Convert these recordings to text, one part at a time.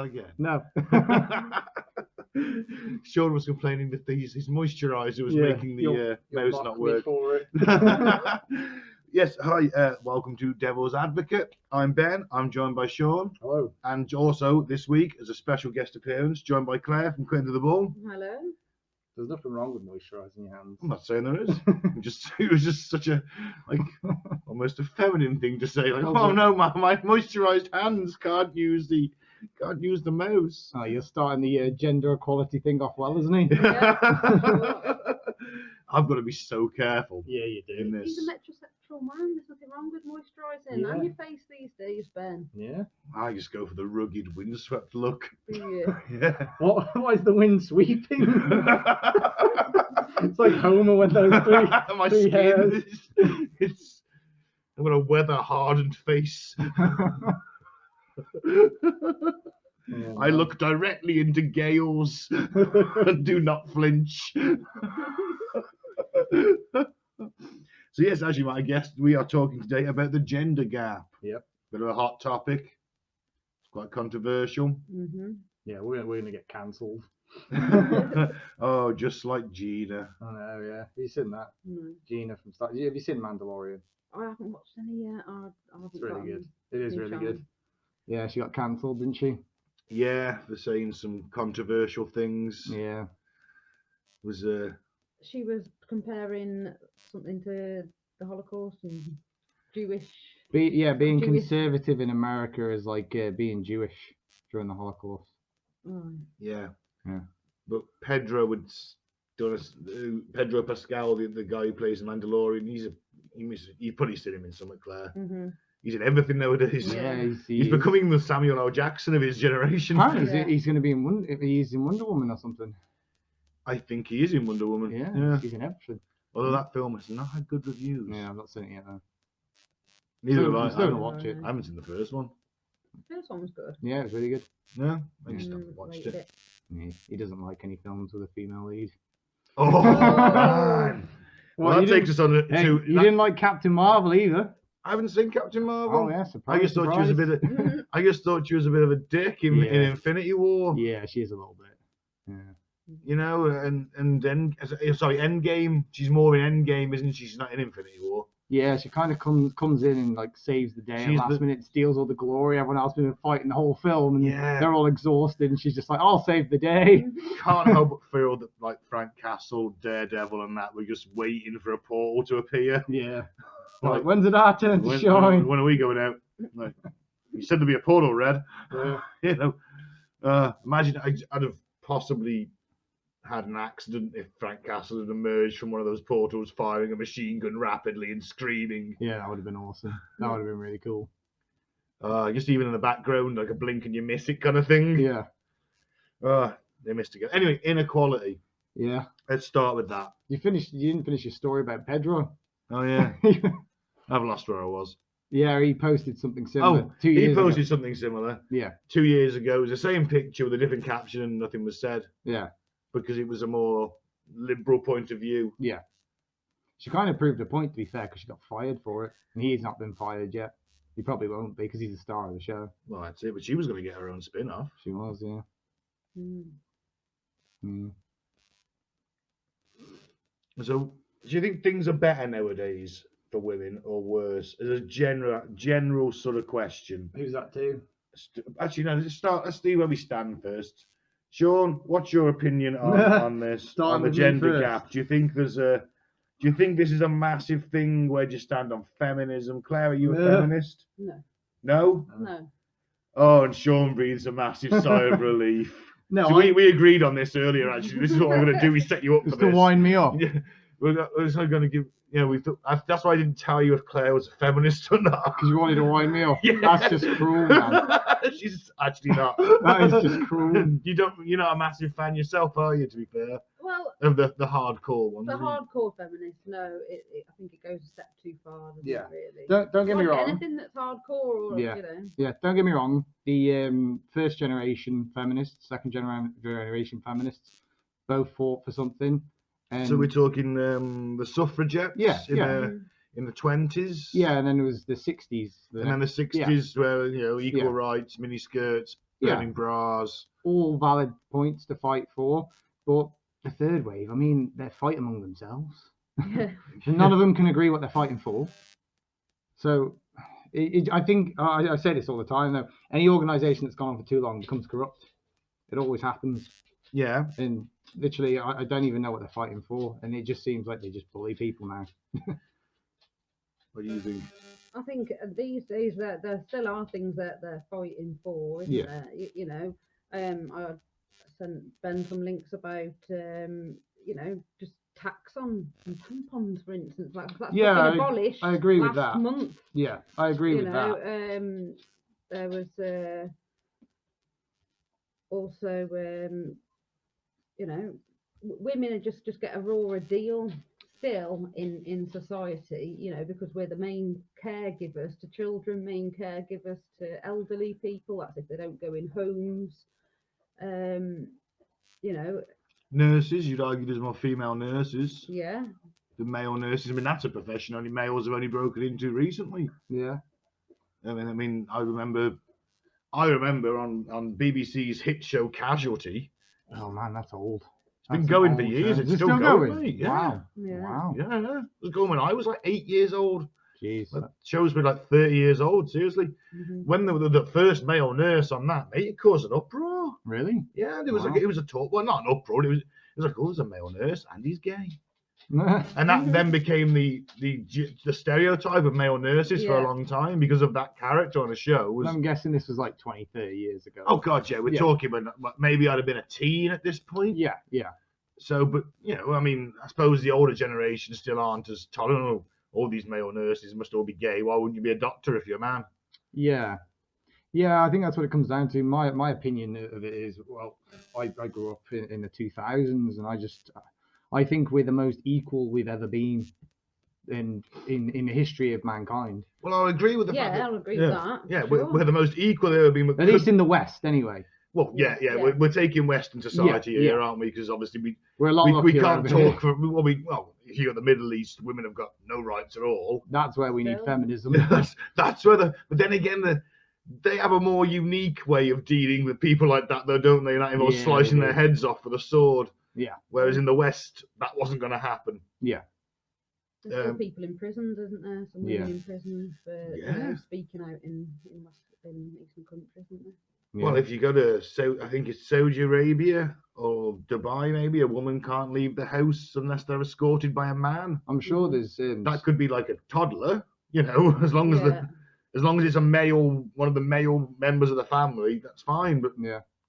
that again. No. Sean was complaining that his moisturiser was making the mouse not work. For it. Yes, hi, welcome to Devil's Advocate. I'm Ben, I'm joined by Sean. Hello. And also this week, as a special guest appearance, joined by Claire from Queen of the Bull. Hello. There's nothing wrong with moisturising your hands. I'm not saying there is. It was just such a, like, almost a feminine thing to say. Like, oh no, my moisturised hands can't use the mouse. Oh, you're starting the gender equality thing off well, isn't he? Yeah. I've got to be so careful. Yeah, you do. In this. He's a metrosexual man. There's nothing wrong with moisturising on your face these days, Ben. Yeah. I just go for the rugged, windswept look. Do you? Yeah. Why is the wind sweeping? It's like Homer when those My three hairs. skin is, I've got a weather-hardened face. I look directly into gales and do not flinch. So yes, as you might have guessed, we are talking today about the gender gap. Yep. Bit of a hot topic. It's quite controversial. Mm-hmm. Yeah, we're gonna get cancelled. Oh, just like Gina. I know, yeah. Have you seen that? No. Gina from Star. Have you seen Mandalorian? I haven't watched any yet. I haven't It's really gotten good. It is new really channel. good. Yeah, she got cancelled, didn't she? Yeah, they're saying some controversial things. Yeah. Was She was comparing something to the Holocaust and Jewish. Being Jewish. conservative in America is like being Jewish during the Holocaust. Oh. yeah. Yeah. But Pedro Pedro Pascal, the guy who plays the Mandalorian, you probably seen him in something, Claire. Mm-hmm. He's in everything nowadays. Yeah. He's becoming the Samuel L. Jackson of his generation. Apparently, Yeah. he's going to be in he's in Wonder Woman or something. I think he is in Wonder Woman. Yeah, he's in everything. Although that film has not had good reviews. Yeah, I've not seen it yet though. Neither have I'm still I. gonna watch it. I haven't seen the first one. The first one was good. Yeah, it's really good. No, I just haven't Mm, watched rated it. He doesn't like any films with a female lead. Oh, man. Well, that takes us on to. Hey, you didn't like Captain Marvel either. I haven't seen Captain Marvel. Oh yeah, surprise! I just thought she was a bit of. I just thought she was a bit of a dick in Infinity War. Yeah, she is a little bit. Yeah. You know, and then Endgame. She's more in Endgame, isn't she? She's not in Infinity War. Yeah, she kind of comes in and like saves the day at last minute, steals all the glory. Everyone else has been fighting the whole film, and they're all exhausted, and she's just like, "I'll save the day." Can't help but feel that like Frank Castle, Daredevil, and that were just waiting for a portal to appear. Yeah. Like, when's it our turn to when, shine? When are we going out? Like, you said there'd be a portal, Red. Yeah. You know, imagine I'd have possibly had an accident if Frank Castle had emerged from one of those portals firing a machine gun rapidly and screaming. Yeah, that would have been awesome. That would have been really cool. Just even in the background, like a blink and you miss it kind of thing. Yeah. They missed again. Anyway, inequality. Yeah. Let's start with that. You didn't finish your story about Pedro. Oh yeah. I've lost where I was. Yeah, he posted something similar. Oh, 2 years he posted ago. something similar. Yeah. 2 years ago. It was the same picture with a different caption and nothing was said. Yeah. Because it was a more liberal point of view. Yeah. She kind of proved a point, to be fair, because she got fired for it. And he's not been fired yet. He probably won't be because he's the star of the show. Well, that's it. But she was going to get her own spin-off. She was, yeah. So, do you think things are better nowadays for women or worse? As a general sort of question. Who's that to? Actually, no. Let's see where we stand first. Sean, what's your opinion on this? On the gender gap? Do you think this is a massive thing? Where do you stand on feminism? Claire, are you a feminist? No. No? No. Oh, and Sean breathes a massive sigh of relief. No, so we agreed on this earlier. Actually, this is what we're going to do. We set you up for just this. to wind me up. Yeah, we're going to give. You know, that's why I didn't tell you if Claire was a feminist or not. Because you wanted to wind me up. Yeah. That's just cruel, man. She's actually not. That is just cruel. You're not a massive fan yourself, are you? To be fair, Well, of the hardcore ones. the hardcore feminist, no, I think it goes a step too far. Doesn't it, really. Don't get me Like wrong. anything that's hardcore, or Yeah. you know. Yeah, don't get me wrong. The first generation feminists, second generation feminists, both fought for something. And So we're talking the suffragettes. In the 20s. Yeah, and then there was the 60s. And then the 60s, where equal rights, mini skirts, burning bras. All valid points to fight for. But the third wave, I mean, they're fighting among themselves. Yeah. And none of them can agree what they're fighting for. So I think, I say this all the time, though, any organisation that's gone on for too long becomes corrupt. It always happens. Yeah. And literally, I don't even know what they're fighting for. And it just seems like they just bully people now. What do you think? I think these days that there still are things that they're fighting for, isn't there? You know, I sent Ben some links about, you know, just tax on tampons, for instance. Like that's been abolished. I agree with last that. month. Yeah, I agree with that. There was also, you know, women are just get a rawer deal still in society, you know, because we're the main caregivers to children, main caregivers to elderly people. That's if they don't go in homes. You know, nurses, you'd argue there's more female nurses. Yeah. The male nurses, I mean, that's a profession only males have only broken into recently. Yeah. I mean, I remember on BBC's hit show Casualty. Oh man, that's old. It's been going for years. It's still going. Mate. Yeah. Wow. Yeah. Wow. Yeah. It was going when I was like 8 years old. Jeez. That show's been like 30 years old, seriously. Mm-hmm. When the first male nurse on that, mate, it caused an uproar. Really? Yeah, there was like, it was a talk. Well, not an uproar. It was like, oh, there's a male nurse and he's gay. And that then became the stereotype of male nurses for a long time because of that character on the show. I'm guessing this was like 20, 30 years ago. Oh God, yeah, we're talking about maybe I'd have been a teen at this point. Yeah, yeah. So, but you know, I mean, I suppose the older generation still aren't as tolerant. Oh, all these male nurses must all be gay. Why wouldn't you be a doctor if you're a man? Yeah. Yeah, I think that's what it comes down to. My opinion of it is, well, I grew up in the 2000s, and I think we're the most equal we've ever been in the history of mankind. Well, I'll agree with the fact I'll agree with that. Yeah, sure. we're the most equal they've ever been. At least in the West, anyway. Well, yeah. We're taking Western society here, aren't we? Because obviously we're a lot we can't talk for well, if you're the Middle East, women have got no rights at all. That's where we need feminism. that's where but then again they have a more unique way of dealing with people like that, though, don't they? Not even slicing their heads off with a sword. Yeah. Whereas in the West, that wasn't going to happen. Yeah. There's still people in prisons, isn't there? Some women in prison for you know, speaking out in Eastern countries, isn't there? Yeah. Well, if you go to, I think it's Saudi Arabia or Dubai, maybe a woman can't leave the house unless they're escorted by a man. I'm sure there's that could be like a toddler, you know, as long as it's a male, one of the male members of the family, that's fine. But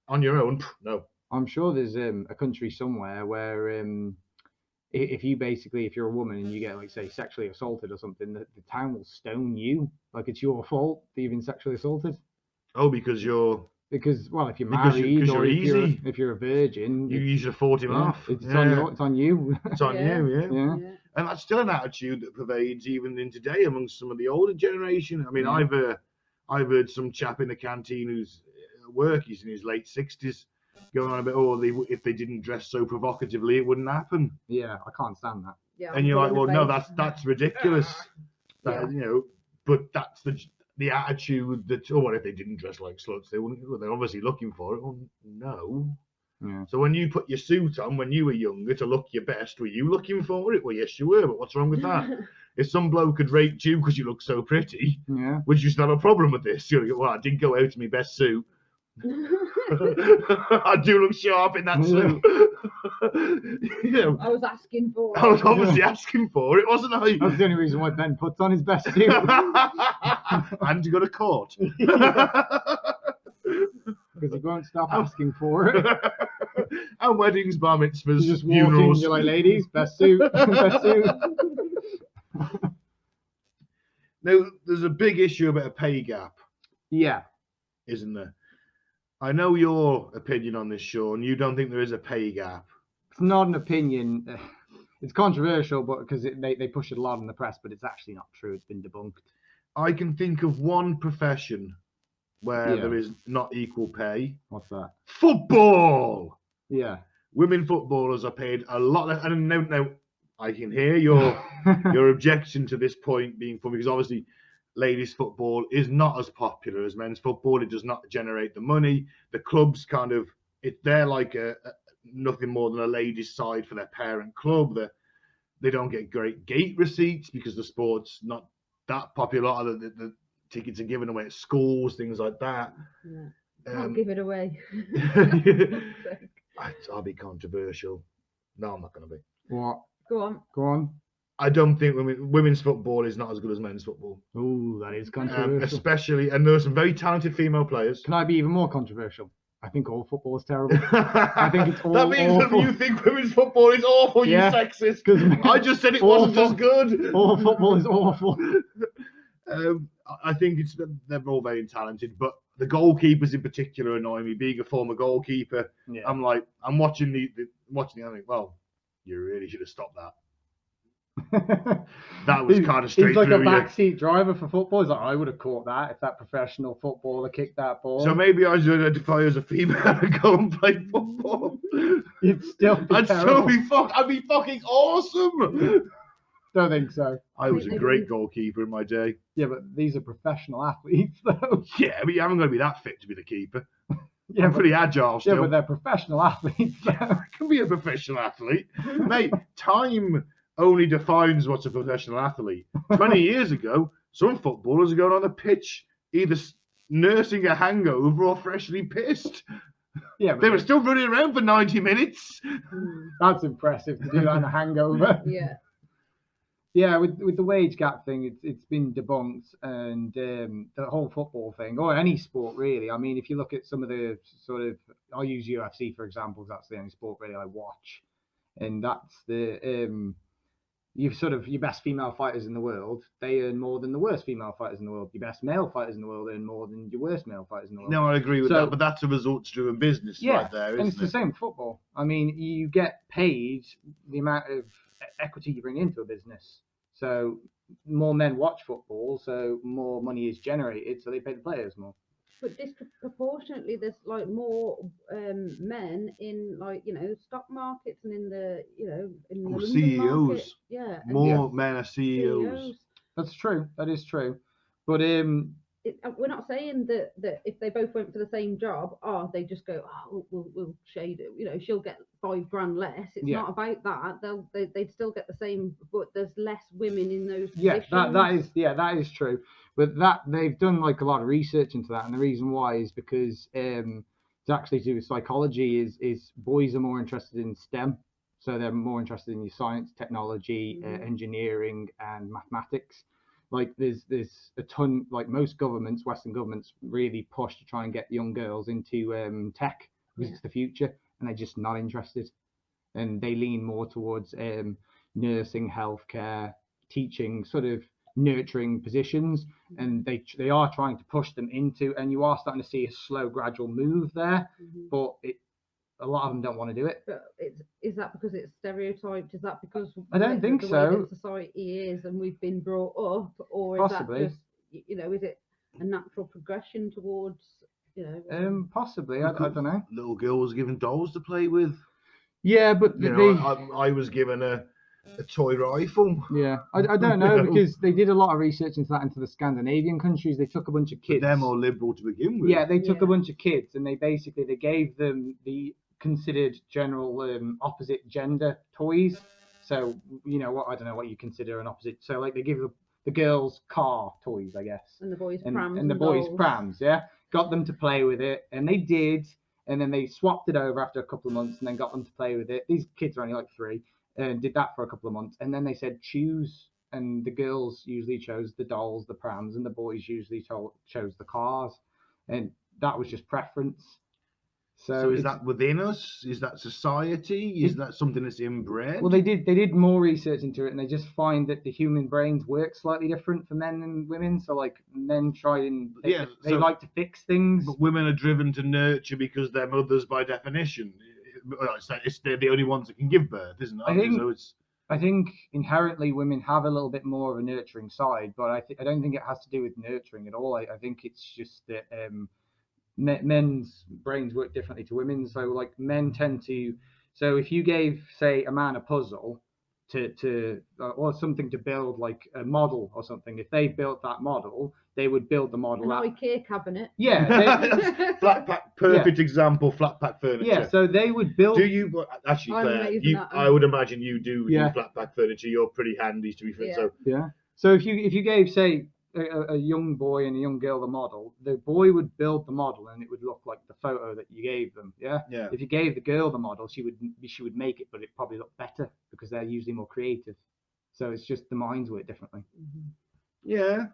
on your own, no. I'm sure there's a country somewhere where if you're a woman and you get, like, say, sexually assaulted or something, the town will stone you, like it's your fault that you've been sexually assaulted. Oh, because well, if you're married or easy. if you're a virgin, you should have fought him off. It's on you. It's on you, yeah. And that's still an attitude that pervades even in today amongst some of the older generation. I mean, I've heard some chap in the canteen who's at work, he's in his late 60s, going on about, if they didn't dress so provocatively, it wouldn't happen. Yeah, I can't stand that. Yeah, and you're like, well, no, that's ridiculous. You know, but that's the attitude that, what if they didn't dress like sluts? They're obviously looking for it. Well, no. Yeah. So when you put your suit on when you were younger to look your best, were you looking for it? Well, yes, you were, but what's wrong with that? If some bloke had raped you because you look so pretty, would you still have a problem with this? You're like, well, I did go out in my best suit. I do look sharp in that suit. You know, I was asking for it. I was obviously asking for it, wasn't I? That's the only reason why Ben puts on his best suit. And to go to court. Because he won't stop asking for it. And weddings, bar mitzvahs, you just funerals. In, you're like, ladies, best suit, best suit. Now, there's a big issue about a pay gap. Yeah. Isn't there? I know your opinion on this, Sean. You don't think there is a pay gap. It's not an opinion. It's controversial, but because they push it a lot in the press, but it's actually not true. It's been debunked. I can think of one profession where there is not equal pay. What's that? Football. Yeah. Women footballers are paid a lot less. And no, I can hear your objection to this point being funny, because obviously ladies football is not as popular as men's football. It does not generate the money. The clubs kind of they're like a nothing more than a ladies' side for their parent club. They don't get great gate receipts because the sport's not that popular. The tickets are given away at schools, things like that. Yeah. Can't give it away. I'll be controversial. No, I'm not going to be. What? Go on. Go on. I don't think women's football is not as good as men's football. Oh, that is controversial. Especially, and there are some very talented female players. Can I be even more controversial? I think all football is terrible. I think it's all That means awful. that you think women's football is awful, Yeah, you sexist. I just said it wasn't as good. All football is awful. I think they're all very talented, but the goalkeepers in particular annoy me. Being a former goalkeeper, Yeah. I'm watching the I think, well, you really should have stopped that. That was kind of straight He's like through a backseat driver for football. He's like, I would have caught that if that professional footballer kicked that ball. So maybe I should identify as a female and go and play football. You'd still be I'd be fucking awesome. Don't think so. I was a great goalkeeper in my day. Yeah, but these are professional athletes, though. Yeah, but you haven't got to be that fit to be the keeper. Yeah, I'm pretty agile still. Yeah, but they're professional athletes. I can be a professional athlete. Mate, time only defines what's a professional athlete. 20 years ago, some footballers are going on the pitch either nursing a hangover or freshly pissed. Yeah, but they were still running around for 90 minutes. That's impressive to do that in a hangover. Yeah. Yeah, with the wage gap thing, it's been debunked, and the whole football thing, or any sport really. I mean, if you look at some of the sort of, I'll use UFC for example, that's the only sport really I watch, and that's the your best female fighters in the world, they earn more than the worst female fighters in the world. Your best male fighters in the world earn more than your worst male fighters in the world. No, I agree with that, but that's a results-driven business right there, isn't it? And it's the same with football. I mean, you get paid the amount of equity you bring into a business. So more men watch football, so more money is generated, so they pay the players more. But disproportionately, there's like more men in stock markets and in the in the CEOs. market. Yeah, more men are CEOs. That's true. That is true. But we're not saying that if they both went for the same job, they just go, we'll shade it. She'll get $5,000 less. It's not about that. They'd still get the same, but there's less women in those positions. That is true. But that they've done like a lot of research into that, and the reason why is because it's actually to do with psychology. Is boys are more interested in STEM, so they're more interested in your science, technology, engineering, and mathematics. Like there's a ton, like most governments, Western governments really push to try and get young girls into tech because it's the future, and they're just not interested. And they lean more towards nursing, healthcare, teaching, sort of nurturing positions. And they are trying to push them into, and you are starting to see a slow, gradual move there, but a lot of them don't want to do it. But is that because it's stereotyped? Is that because I don't think the so. way that society is and we've been brought up, or is Possibly. that just is it a natural progression towards Possibly. I don't know. Little girl was given dolls to play with. Yeah, but I was given a toy rifle. Yeah, I don't know because they did a lot of research into that into the Scandinavian countries. They took a bunch of kids. But they're more liberal to begin with. Yeah, they took a bunch of kids and they gave them the considered general opposite gender toys. So I don't know what you consider an opposite. So like they give the girls car toys, I guess, and the boys prams and the boys prams. Yeah, got them to play with it, and they did. And then they swapped it over after a couple of months, and then got them to play with it. These kids are only like 3. And did that for a couple of months, and then they said choose, and the girls usually chose the dolls, the prams, and the boys usually chose the cars, and that was just preference. So is that within us? Is that society? Is that something that's inbred? Well, they did more research into it, and they just find that the human brains work slightly different for men and women. So like men they like to fix things, but women are driven to nurture because they're mothers by definition. They're the only ones that can give birth, isn't it? I think inherently women have a little bit more of a nurturing side, but I don't think it has to do with nurturing at all. I think it's just that men's brains work differently to women's. So like men tend to, so if you gave say a man a puzzle or something to build, like a model or something. If they built that model, they would build the model. An IKEA cabinet. Yeah, flat pack, perfect example. Flat pack furniture. yeah. So they would build. Do you actually, I'm Claire? amazing at I would imagine you do Yeah. flat pack furniture. You're pretty handy, to be fair. Yeah. So Yeah. So if you gave, say, a young boy and a young girl the model, the boy would build the model and it would look like the photo that you gave them. Yeah. yeah, If you gave the girl the model, she would make it, but it probably look better because they're usually more creative. So it's just the minds work differently. yeah.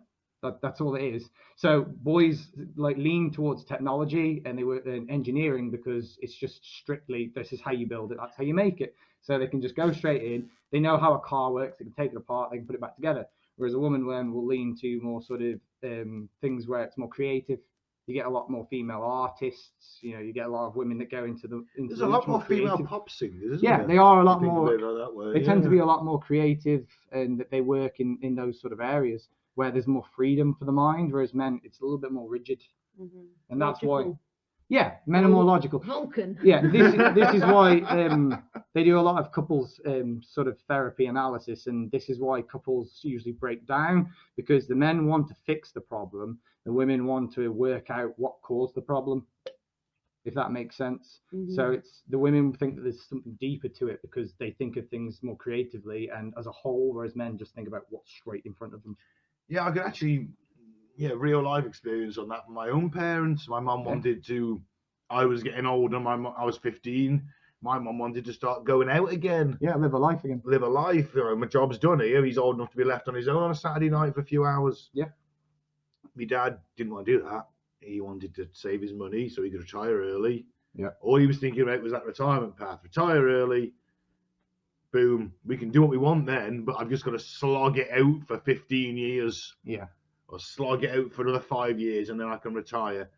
That's all it is. So boys like lean towards technology and they work in engineering because it's just strictly, this is how you build it, that's how you make it. So they can just go straight in. They know how a car works. They can take it apart. They can put it back together. Whereas a woman will lean to more sort of things where it's more creative. You get a lot more female artists. You know, you get a lot of women that go into the. There's a lot more female creative. pop singers, isn't Yeah, there? they are a lot You think more. about it that way, They tend to yeah. be a lot more creative, and that they work in those sort of areas where there's more freedom for the mind. Whereas men, it's a little bit more rigid, and that's why. Logical. Yeah, men are more logical. Vulcan. Yeah, this is why they do a lot of couples sort of therapy analysis, and this is why couples usually break down, because the men want to fix the problem, the women want to work out what caused the problem, if that makes sense. So it's the women think that there's something deeper to it because they think of things more creatively and as a whole, whereas men just think about what's straight in front of them. Yeah, I could actually, real life experience on that from my own parents. My mum wanted to. I was getting older. I was 15. My mum wanted to start going out again. Yeah, live a life again. Live a life. My job's done here. He's old enough to be left on his own on a Saturday night for a few hours. Yeah. My dad didn't want to do that. He wanted to save his money so he could retire early. Yeah. All he was thinking about was that retirement path. Retire early. Boom. We can do what we want then, but I've just got to slog it out for 15 years. Yeah. Or slog it out for another 5 years and then I can retire.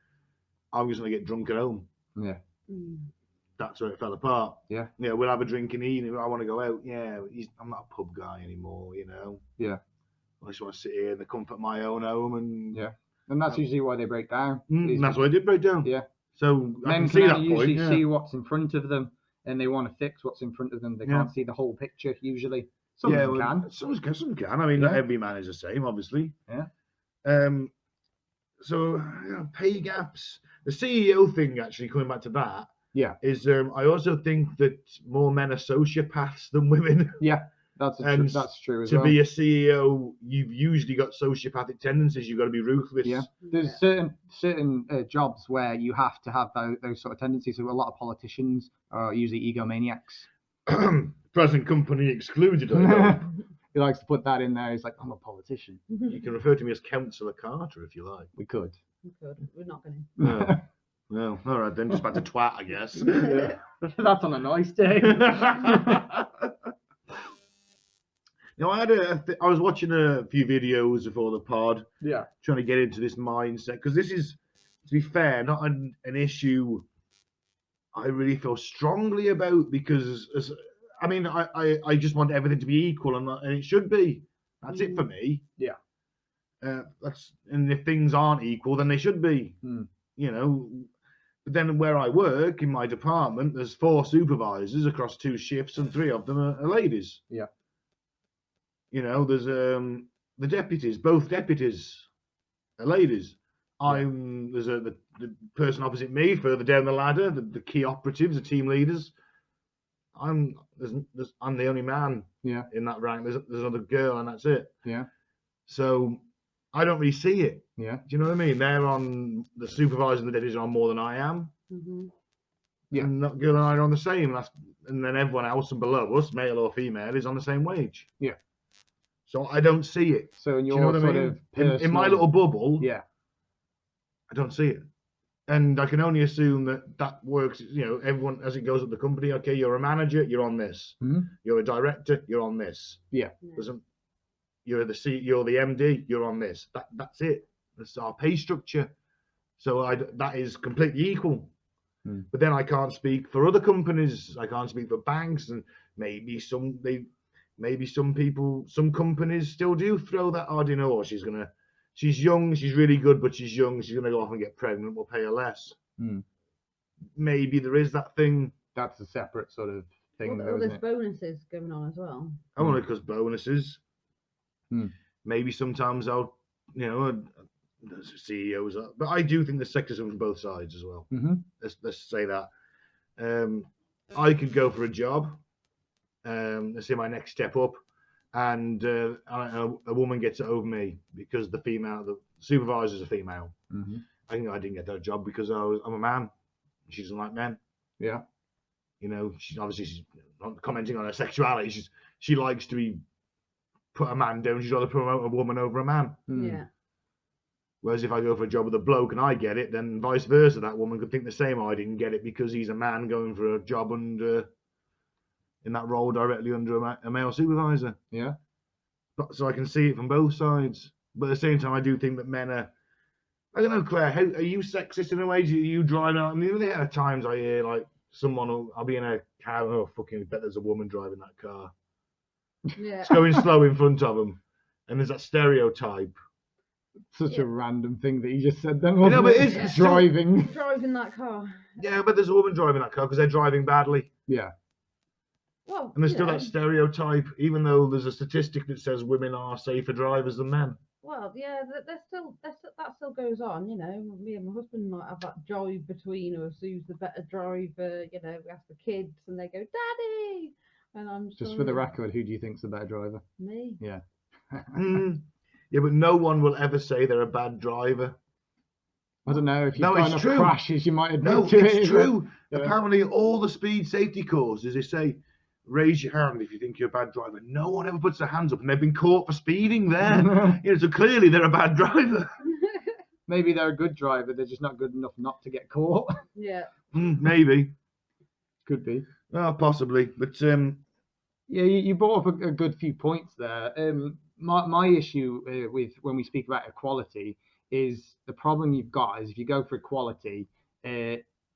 I was going to get drunk at home. Yeah. That's where it fell apart. Yeah. Yeah, we'll have a drink and eat. I want to go out. Yeah, I'm not a pub guy anymore, Yeah. I just want to sit here in the comfort of my own home. And Yeah. And that's usually why they break down. and that's why I did break down. Yeah. So I Men can see that only point. usually see what's in front of them, and they want to fix what's in front of them. They Yeah. can't see the whole picture usually. Some of them can. Some can. I mean, not Yeah. every man is the same, obviously. Yeah. So pay gaps. The CEO thing, actually, coming back to that, Yeah. is I also think that more men are sociopaths than women. Yeah, that's And true as To well. be a CEO, you've usually got sociopathic tendencies. You've got to be ruthless. Yeah. There's certain jobs where you have to have those sort of tendencies. So a lot of politicians are usually egomaniacs. Present company excluded. I hope. He likes to put that in there. He's like, I'm a politician. You can refer to me as Councillor Carter if you like. We could. Good. We're not going No. No. All right, then just back to twat, I guess. That's on a nice day. I was watching a few videos before the pod, Yeah. trying to get into this mindset, because this is, to be fair, not an issue I really feel strongly about, because I just want everything to be equal, and it should be. That's it for me. Yeah. And if things aren't equal, then they should be. But then where I work in my department, there's 4 supervisors across 2 shifts, and 3 of them are ladies. Yeah. There's the deputies, both deputies are ladies. There's the person opposite me further down the ladder, the key operatives, the team leaders. I'm the only man. Yeah. In that rank. There's another girl, and that's it. Yeah. So I don't really see it. Yeah. Do you know what I mean? They're on, the supervisors and the deputies are on more than I am. Yeah. And that girl and I are on the same. And then everyone else and below us, male or female, is on the same wage. Yeah. So I don't see it. So in Do your you know what I sort mean? of In my little bubble, yeah. I don't see it. And I can only assume that works, everyone, as it goes up the company, okay, you're a manager, you're on this. Mhm. You're a director, you're on this. Yeah. You're the MD, you're on this. That's it. That's our pay structure. So that is completely equal. But then I can't speak for other companies. I can't speak for banks, and maybe some people, some companies still do throw that. Oh, do you know what? She's young, she's really good, but she's young. She's gonna go off and get pregnant. We'll pay her less. Maybe there is that thing. That's a separate sort of thing. Well, though, isn't there's it? bonuses going on as well. Only because bonuses. Hmm. Maybe sometimes I'll, CEOs are, but I do think there's sexism from both sides as well. Mm-hmm. Let's say that. I could go for a job. Let's say my next step up, and a woman gets it over me because the supervisor's a female. Mm-hmm. I think I didn't get that job because I'm a man. She doesn't like men. Yeah. She's not commenting on her sexuality. She likes to put a man down. She'd rather promote a woman over a man. Mm. Yeah. Whereas if I go for a job with a bloke and I get it, then vice versa, that woman could think the same. I didn't get it because he's a man going for a job and in that role directly under a male supervisor. Yeah. So I can see it from both sides. But at the same time, I do think that men are. I don't know, Claire. How are you sexist in a way? Do you drive out? I mean, there are times I hear like I'll be in a car. Oh, fucking! I bet there's a woman driving that car. Yeah. It's going slow in front of them, and there's that stereotype. Such a random thing that you just said then, know, wasn't but it? it's- it's driving. Driving that car. Yeah, but there's a woman driving that car because they're driving badly. Yeah. Well, And there's you still know, that stereotype, even though there's a statistic that says women are safer drivers than men. Well, yeah, that still goes on. You know, me and my husband might have that jive between us. Who's the better driver? You know, we ask the kids, and they go, "Daddy," and I'm Just for the record, who do you think's the better driver? me. Yeah. Yeah, but no one will ever say they're a bad driver. I don't know if you've No, got it's enough true. crashes, you might admit No, to it. it's but- true. Yeah. Apparently, all the speed safety courses, they say, raise your hand if you think you're a bad driver. No one ever puts their hands up, and they've been caught for speeding there. So clearly they're a bad driver. Maybe they're a good driver, they're just not good enough not to get caught. Yeah. Maybe. Could be. Oh, possibly. But Yeah, you brought up a good few points there. My issue with when we speak about equality is the problem you've got is if you go for equality,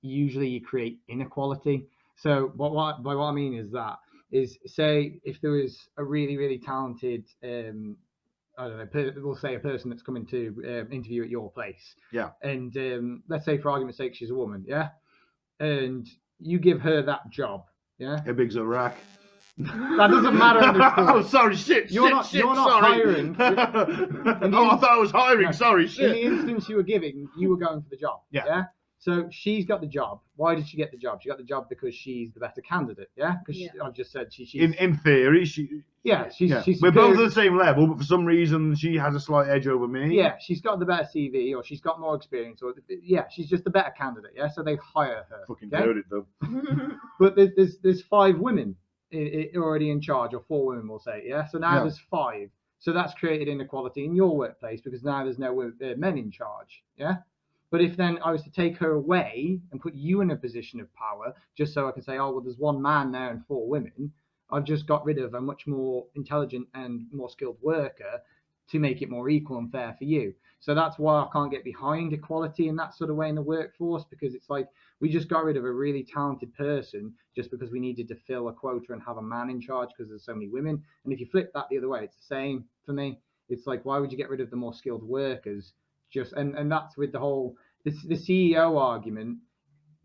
usually you create inequality. So by what I mean is say if there is a really, really talented, I don't know, we'll say a person that's coming to interview at your place. Yeah. And let's say for argument's sake, she's a woman, yeah? And you give her that job, yeah? how big's a rack? That doesn't matter in this story. Oh, sorry, shit, You're not sorry. hiring. Oh, I thought I was hiring. Sorry, In shit. the instance you were giving, you were going for the job. Yeah. So she's got the job. Why did she get the job? She got the job because she's the better candidate. Yeah. Because I've just said she's. In theory, she's She's we're both at superior. the same level, but for some reason she has a slight edge over me. Yeah, she's got the better CV or she's got more experience or she's just the better candidate. Yeah. So they hire her. Fucking okay? doubt it though. But there's 5 women already in charge, or 4 women, we'll say. Yeah. So now there's 5. So that's created inequality in your workplace because now there's no men in charge. Yeah. But if then I was to take her away and put you in a position of power, just so I can say, oh, well, there's 1 man there and 4 women, I've just got rid of a much more intelligent and more skilled worker to make it more equal and fair for you. So that's why I can't get behind equality in that sort of way in the workforce, because it's like we just got rid of a really talented person just because we needed to fill a quota and have a man in charge because there's so many women. And if you flip that the other way, it's the same for me. It's like, why would you get rid of the more skilled workers? And that's with the whole the CEO argument.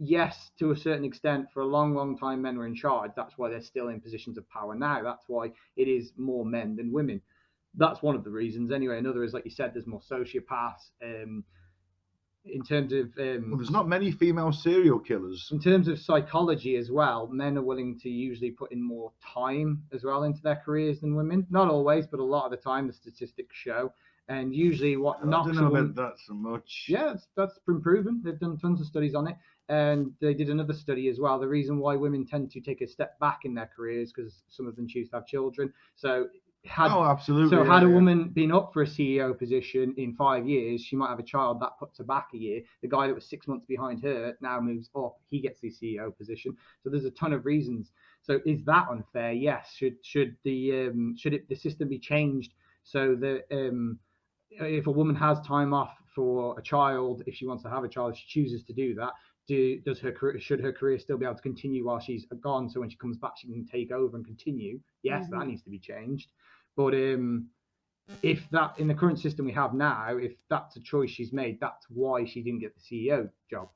Yes, to a certain extent, for a long time men were in charge. That's why they're still in positions of power now. That's why it is more men than women. That's one of the reasons. Anyway, another is, like you said, there's more sociopaths. In terms of Well, there's not many female serial killers. in terms of psychology as well, men are willing to usually put in more time as well into their careers than women. Not always, but a lot of the time, the statistics show. And usually, what I knocks don't know a woman, about that so much. yeah, that's been proven. They've done tons of studies on it, and they did another study as well. The reason why women tend to take a step back in their careers because some of them choose to have children. So Absolutely. had a woman been up for a CEO position in 5 years, she might have a child that puts her back a year. The guy that was 6 months behind her now moves up; he gets the CEO position. So there's a ton of reasons. So is that unfair? Yes. Should the system be changed so that if a woman has time off for a child, if she wants to have a child, if she chooses to do that, should her career still be able to continue while she's gone? So when she comes back, she can take over and continue. Yes, that needs to be changed. But if that in the current system we have now, if that's a choice she's made, that's why she didn't get the CEO job.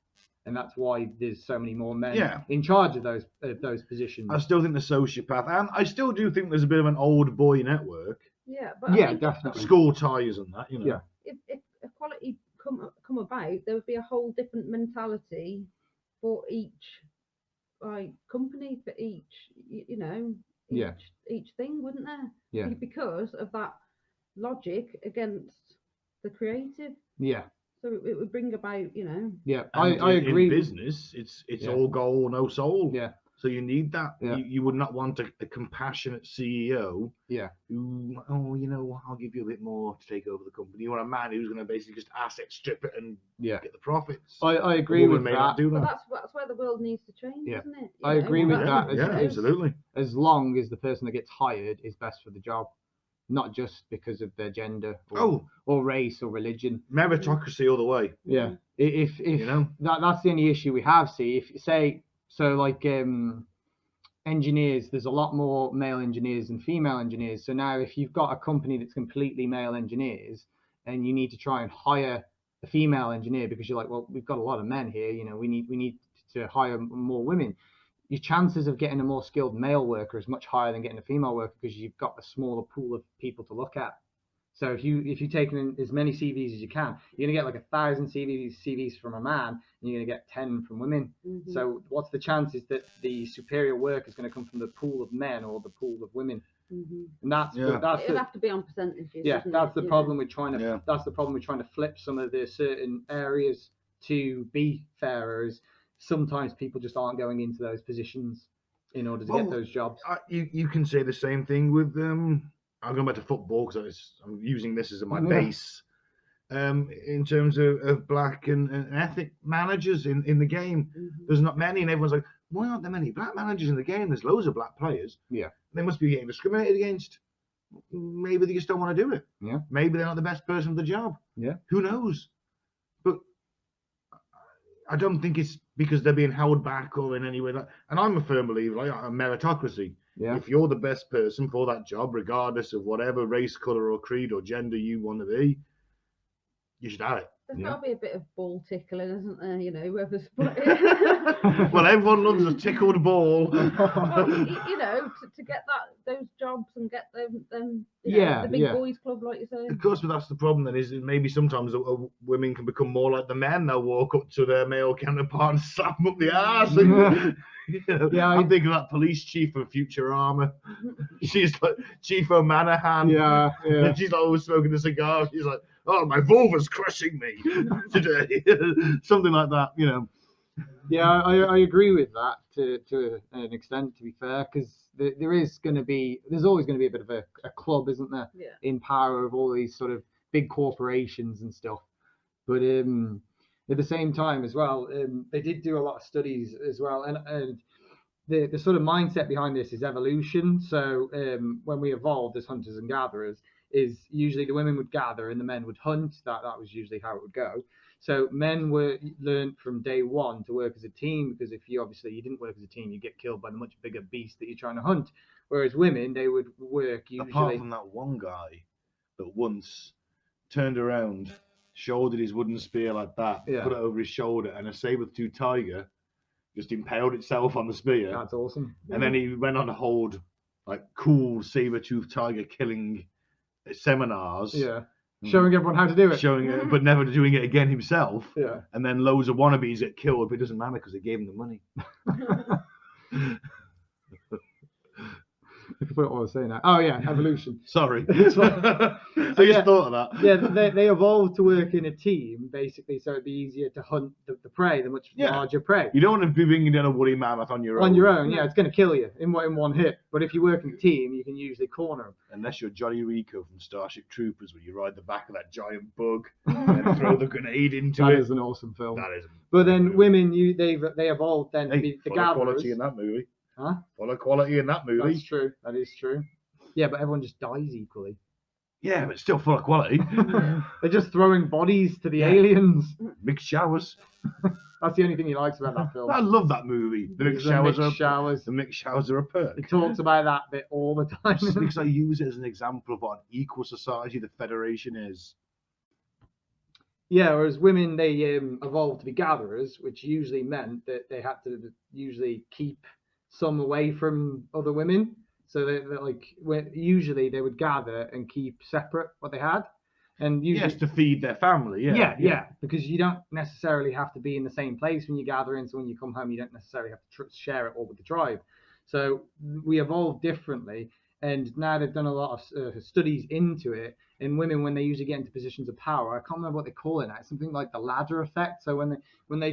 and that's why there's so many more men Yeah. in charge of those positions. I still think the sociopath, and I still do think there's a bit of an old boy network. Yeah, but I Yeah, think definitely. School ties and that, you know. Yeah. if equality come about, there would be a whole different mentality for each company, for each Yeah. each thing, wouldn't there? Yeah. Because of that logic against the creative. Yeah. So it would bring about, Yeah. And I agree. In business, it's Yeah. all goal, no soul. Yeah. So you need that. Yeah. You would not want a compassionate CEO. Yeah. Who, I'll give you a bit more to take over the company. You want a man who's going to basically just asset strip it and Yeah. get the profits. I agree with may that. not do but that. that's where the world needs to change, Yeah. isn't it? I agree with that. Yeah, absolutely. As long as the person that gets hired is best for the job, not just because of their gender or race or religion. Meritocracy all the way. Yeah. If that's the only issue we have. See, if say so, like engineers, there's a lot more male engineers than female engineers. So now, if you've got a company that's completely male engineers, and you need to try and hire a female engineer because you're like, well, we've got a lot of men here. We need to hire more women. Your chances of getting a more skilled male worker is much higher than getting a female worker because you've got a smaller pool of people to look at. So if you take in as many CVs as you can, you're gonna get like 1,000 CVs from a man, and you're gonna get 10 from women. Mm-hmm. So what's the chances that the superior work is going to come from the pool of men or the pool of women? Mm-hmm. And that's it'll have to be on percentages. Yeah, that's the problem with trying to. Yeah. That's the problem with trying to flip some of the certain areas to be fairer. Is sometimes people just aren't going into those positions in order to get those jobs. You can say the same thing with I'm going back to football because I'm using this as my base. In terms of black and ethnic managers in the game, there's not many, and everyone's like, why aren't there many black managers in the game? There's loads of black players. Yeah, they must be getting discriminated against. Maybe they just don't want to do it. Yeah, maybe they're not the best person for the job. Yeah, who knows? But I don't think it's because they're being held back or in any way. And I'm a firm believer, like a meritocracy. Yeah. If you're the best person for that job, regardless of whatever race, color, or creed or gender you want to be, you should have it. There's got to be a bit of ball tickling, isn't there? Whoever's well, everyone loves a tickled ball. To get those jobs and get them the big boys club, like you say. Of course, but that's the problem. Then is maybe sometimes women can become more like the men. They'll walk up to their male counterpart and slap them up the arse. And, I'm thinking of that police chief of Futurama. She's like Chief O'Manahan. Yeah. And she's like always smoking a cigar. She's like, oh, my vulva's crushing me today. Something like that, Yeah, I agree with that to an extent, to be fair, because there's always going to be a bit of a club, isn't there, in power of all these sort of big corporations and stuff. But at the same time as well, they did do a lot of studies as well, and the sort of mindset behind this is evolution. So when we evolved as hunters and gatherers, is usually the women would gather and the men would hunt. That was usually how it would go. So men were learned from day one to work as a team, because if you didn't work as a team, you get killed by the much bigger beast that you're trying to hunt. Whereas women, they would work usually. Apart from that one guy that once turned around, shouldered his wooden spear like that, put it over his shoulder, and a saber-toothed tiger just impaled itself on the spear. That's awesome. And then he went on to hold like cool saber-toothed tiger killing seminars. Yeah. Showing everyone how to do it. Showing it, but never doing it again himself. Yeah. And then loads of wannabes get killed, but it doesn't matter because they gave him the money. I forgot what I was saying now. Oh yeah, evolution. Sorry. I just thought of that. Yeah, they evolved to work in a team, basically, so it'd be easier to hunt the prey, the much larger prey. You don't want to be bringing down a woolly mammoth on your own. On your own, yeah, it's going to kill you in one hit. But if you work in a team, you can usually corner them. Unless you're Johnny Rico from Starship Troopers, where you ride the back of that giant bug and throw the grenade into it. That is an awesome film. That is. But then women, they evolved then to be the gatherers. Quality in that movie. Huh? Full of quality in that movie. That's true. That is true. Yeah, but everyone just dies equally. Yeah, but still full of quality. They're just throwing bodies to the aliens. Mixed showers. That's the only thing he likes about that film. I love that movie. The mixed showers. The mixed showers are a perk. It talks about that bit all the time. Because I use it as an example of what an equal society the Federation is. Yeah, whereas women, they evolved to be gatherers, which usually meant that they had to usually keep some away from other women. So that like usually they would gather and keep separate what they had, and usually Yes, to feed their family. yeah, because you don't necessarily have to be in the same place when you're gathering. So when you come home, you don't necessarily have to share it all with the tribe. So we evolved differently, and now they've done a lot of studies into it. And women, when they usually get into positions of power, I can't remember what they call it now. It's something like the ladder effect. So when they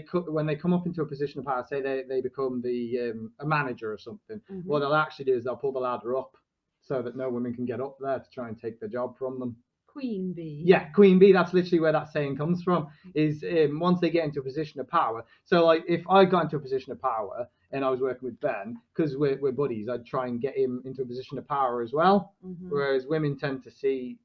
come up into a position of power, say they become a manager or something, what they'll actually do is they'll pull the ladder up so that no women can get up there to try and take their job from them. Queen bee. Yeah, queen bee. That's literally where that saying comes from. Is once they get into a position of power. So like if I got into a position of power and I was working with Ben, because we're buddies, I'd try and get him into a position of power as well. Whereas women tend to see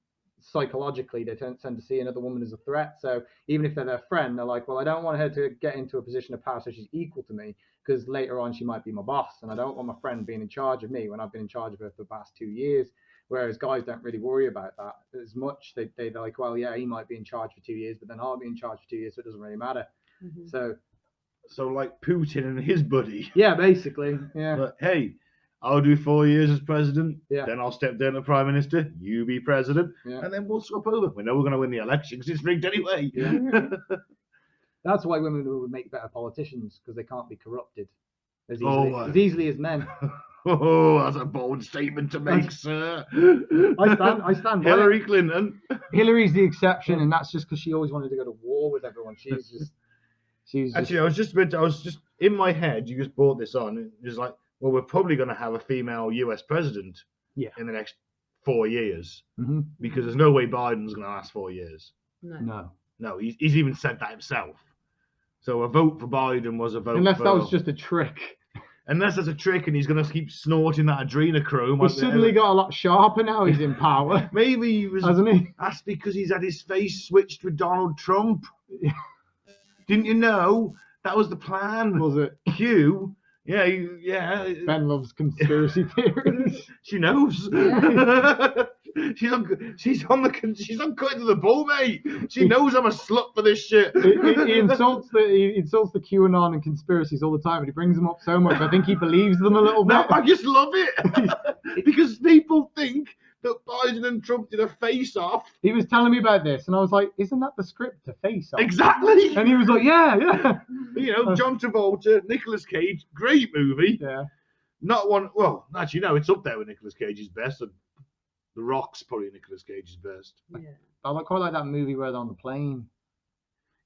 psychologically, they tend to see another woman as a threat. So even if they're their friend, they're like, well, I don't want her to get into a position of power so she's equal to me, because later on she might be my boss, and I don't want my friend being in charge of me when I've been in charge of her for the past 2 years. Whereas guys don't really worry about that as much. They're like, well, yeah, he might be in charge for 2 years, but then I'll be in charge for 2 years, so it doesn't really matter. So like Putin and his buddy. Yeah, basically. Yeah. But hey, I'll do 4 years as president. Yeah. Then I'll step down to prime minister. You be president, Yeah. and then we'll swap over. We know we're going to win the election because it's rigged anyway. Yeah. That's why women would make better politicians, because they can't be corrupted as easily as men. Oh, that's a bold statement to make, sir. I stand by Hillary it. Clinton. Hillary's the exception, and that's just because she always wanted to go to war with everyone. Actually, I was just in my head. You just brought this on. It was like, well, we're probably going to have a female U.S. president in the next 4 years, because there's no way Biden's going to last 4 years. No, he's even said that himself. So a vote for Biden was a vote. Unless that was just a trick. Unless there's a trick and he's going to keep snorting that adrenochrome. He's suddenly got a lot sharper now he's in power. Maybe he was. Hasn't he? That's because he's had his face switched with Donald Trump. Didn't you know? That was the plan. Was it? Q. Yeah. Ben loves conspiracy theories. She knows. Yeah. She's on cutting to the bull, mate. She knows I'm a slut for this shit. He insults the QAnon and conspiracies all the time, but he brings them up so much. I think he believes them a little bit. No, I just love it because people think that Biden and Trump did a face-off. He was telling me about this, and I was like, "Isn't that the script to Face Off?" Exactly. And he was like, "Yeah." You know, John Travolta, Nicolas Cage, great movie. Yeah. Not one. Well, actually, no, it's up there with Nicolas Cage's best. And The Rock's probably Nicolas Cage's best. Yeah. I quite like that movie where they're on the plane.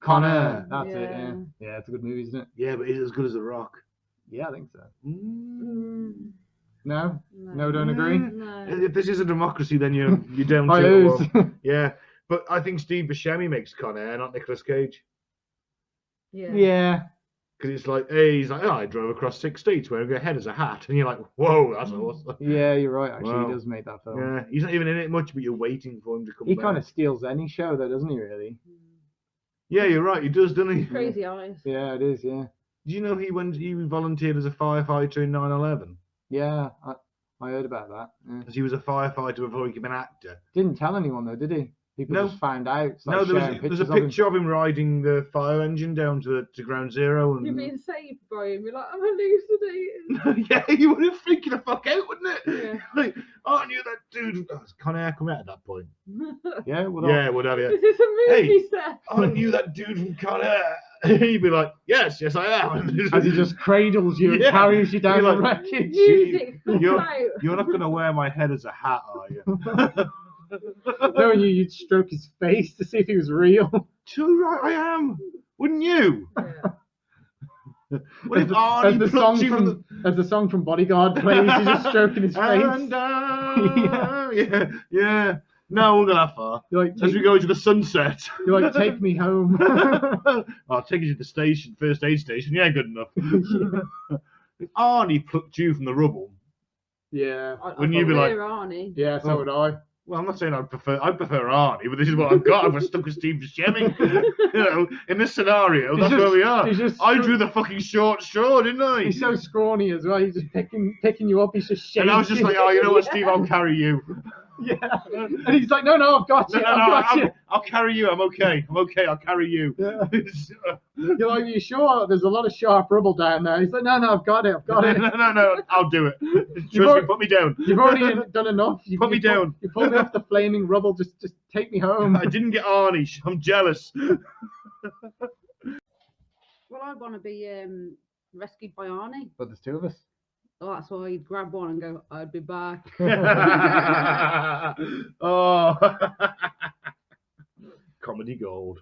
Con Air. That's it. Yeah. Yeah, it's a good movie, isn't it? Yeah, but is it as good as The Rock? Yeah, I think so. No. No, don't agree. No. If this is a democracy, then you're down I to lose. yeah. But I think Steve Buscemi makes Con Air, not Nicolas Cage. Yeah. Yeah. Because it's like, hey, he's like, oh, I drove across 6 states wearing a head as a hat. And you're like, whoa, that's awesome. Yeah, you're right. Actually, Wow. he does make that film. Yeah, he's not even in it much, but you're waiting for him to come He back. kind of steals any show, though, doesn't he? Really? Yeah, you're right. He does, doesn't he? Crazy eyes. Yeah, it is. Yeah. Do you know he volunteered as a firefighter in 9/11? Yeah, I heard about that. Yeah. Because he was a firefighter before he became an actor. Didn't tell anyone though, did he? People No. just found out. No, there's a picture of him riding the fire engine down to Ground Zero. And You're being saved by him. You're like, I'm hallucinating. yeah, you would have freaking the fuck out, wouldn't it? Yeah. Like, oh, I knew that dude. Oh, it's Con Air come out at that point. Yeah, well, Yeah, would have you? Is this a movie set? I knew that dude from Con Air. He'd be like, yes, I am. as he just cradles you and Yeah. carries you down You're the like, wreckage. Music comes You're- out. You're not going to wear my head as a hat, are you? Knowing you'd stroke his face to see if he was real. Too right, I am. Wouldn't you? Yeah. What if As Arnie the plucked you from the... as the song from Bodyguard plays, you're just stroking his face. And, yeah. No, we'll go that far. You're like, As we go into the sunset. you're like, take me home. I'll take you to the station, first aid station. Yeah, good enough. If Arnie plucked you from the rubble. Yeah. Wouldn't you be like- Arnie. Yeah, so would I. Well, I'm not saying I'd prefer Arnie, but this is what I've got. I've stuck with Steve Buscemi. You know, in this scenario, He's that's just- where we are. he's just- I drew the fucking short straw, didn't I? He's so scrawny as well. He's just picking you up. He's just shaking. And I was just like, oh, you know what, Steve, I'll carry you. Yeah. And he's like, no, I've got you. I've got you. I'll carry you. I'm okay. I'll carry you. Yeah. You're like, are you sure? There's a lot of sharp rubble down there. He's like, no, I've got it. No, I'll do it. Trust me, put me down. You've already done enough. Put me down. You pulled me off the flaming rubble. Just take me home. I didn't get Arnie. I'm jealous. Well, I want to be rescued by Arnie. But there's two of us. Oh, that's why he'd grab one and go, I'd be back. Oh. Comedy gold.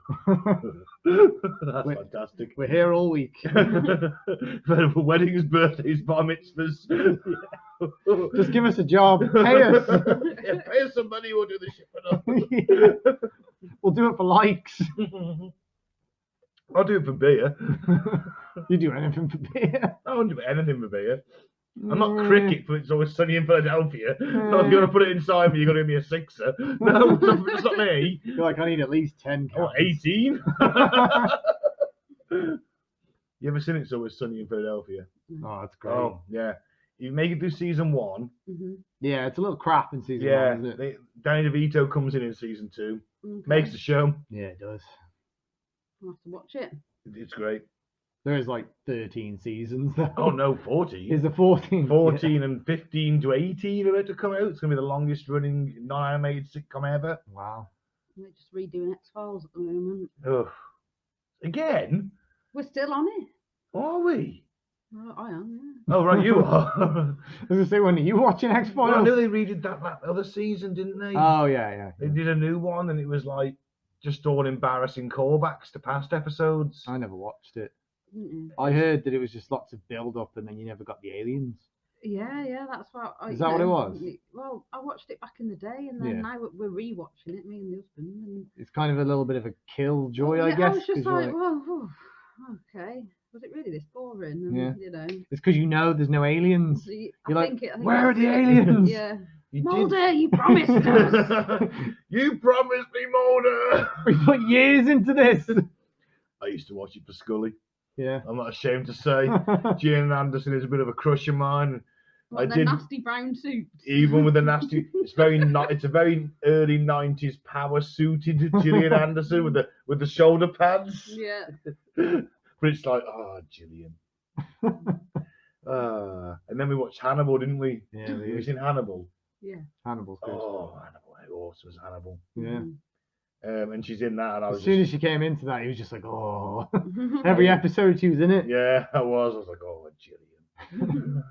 That's fantastic. We're here all week. Weddings, birthdays, bar mitzvahs. Just give us a job. Pay us. Yeah, pay us some money, we'll do the shipping. We'll do it for likes. I'll do it for beer. You do anything for beer. I won't do anything for beer. I'm not cricket, but it's always sunny in Philadelphia. No, if you want to put it inside me, you're going to give me a sixer. No, that's not me. You're like, I need at least 10 Oh, cans. 18. You ever seen It's Always Sunny in Philadelphia? Oh, that's great. Oh, yeah. You make it through season 1. Mm-hmm. Yeah, it's a little crap in season Yeah. 1, isn't it? Danny DeVito comes in season 2. Okay. Makes the show. Yeah, it does. I'll have to watch it. It's great. There is like 13 seasons though. Oh, no, 14. Is it 14? 14 and 15 to 18 are about to come out. It's going to be the longest running non-animated sitcom ever. Wow. We're just redoing X-Files at the moment. Ugh. Again? We're still on it. Are we? Well, I am, yeah. Oh, right, you are. I was going to say, when are you watching Well, I X-Files? know they redid that other season, didn't they? Oh, yeah. They did a new one, and it was like just all embarrassing callbacks to past episodes. I never watched it. Mm-mm. I heard that it was just lots of build-up and then you never got the aliens. Yeah, that's what. Is that what it was? Well, I watched it back in the day, and then Yeah. now we're rewatching it, me and the husband. And It's kind of a little bit of a killjoy, I yeah, guess. I was just 'cause you're like, well, okay. Was it really this boring? And, Yeah. You know. It's because you know there's no aliens. So I You're like, think it, I think where are that's the it. aliens? Yeah. You Mulder, you promised us. You promised me, Mulder. We put years into this. I used to watch it for Scully. Yeah. I'm not ashamed to say. Gillian Anderson is a bit of a crush of mine. Like the nasty brown suit. Even with the nasty, it's a very early 90s power suited Gillian Anderson with the shoulder pads. Yeah. But it's like, Gillian. And then we watched Hannibal, didn't we? Yeah, We was in Hannibal. Yeah. Hannibal's good. Oh, Hannibal! How awesome was Hannibal? Yeah. And she's in that, and I was As soon as she came into that, he was just like, oh. Mm-hmm. Every episode she was in it. yeah, I was like, oh, Gillian.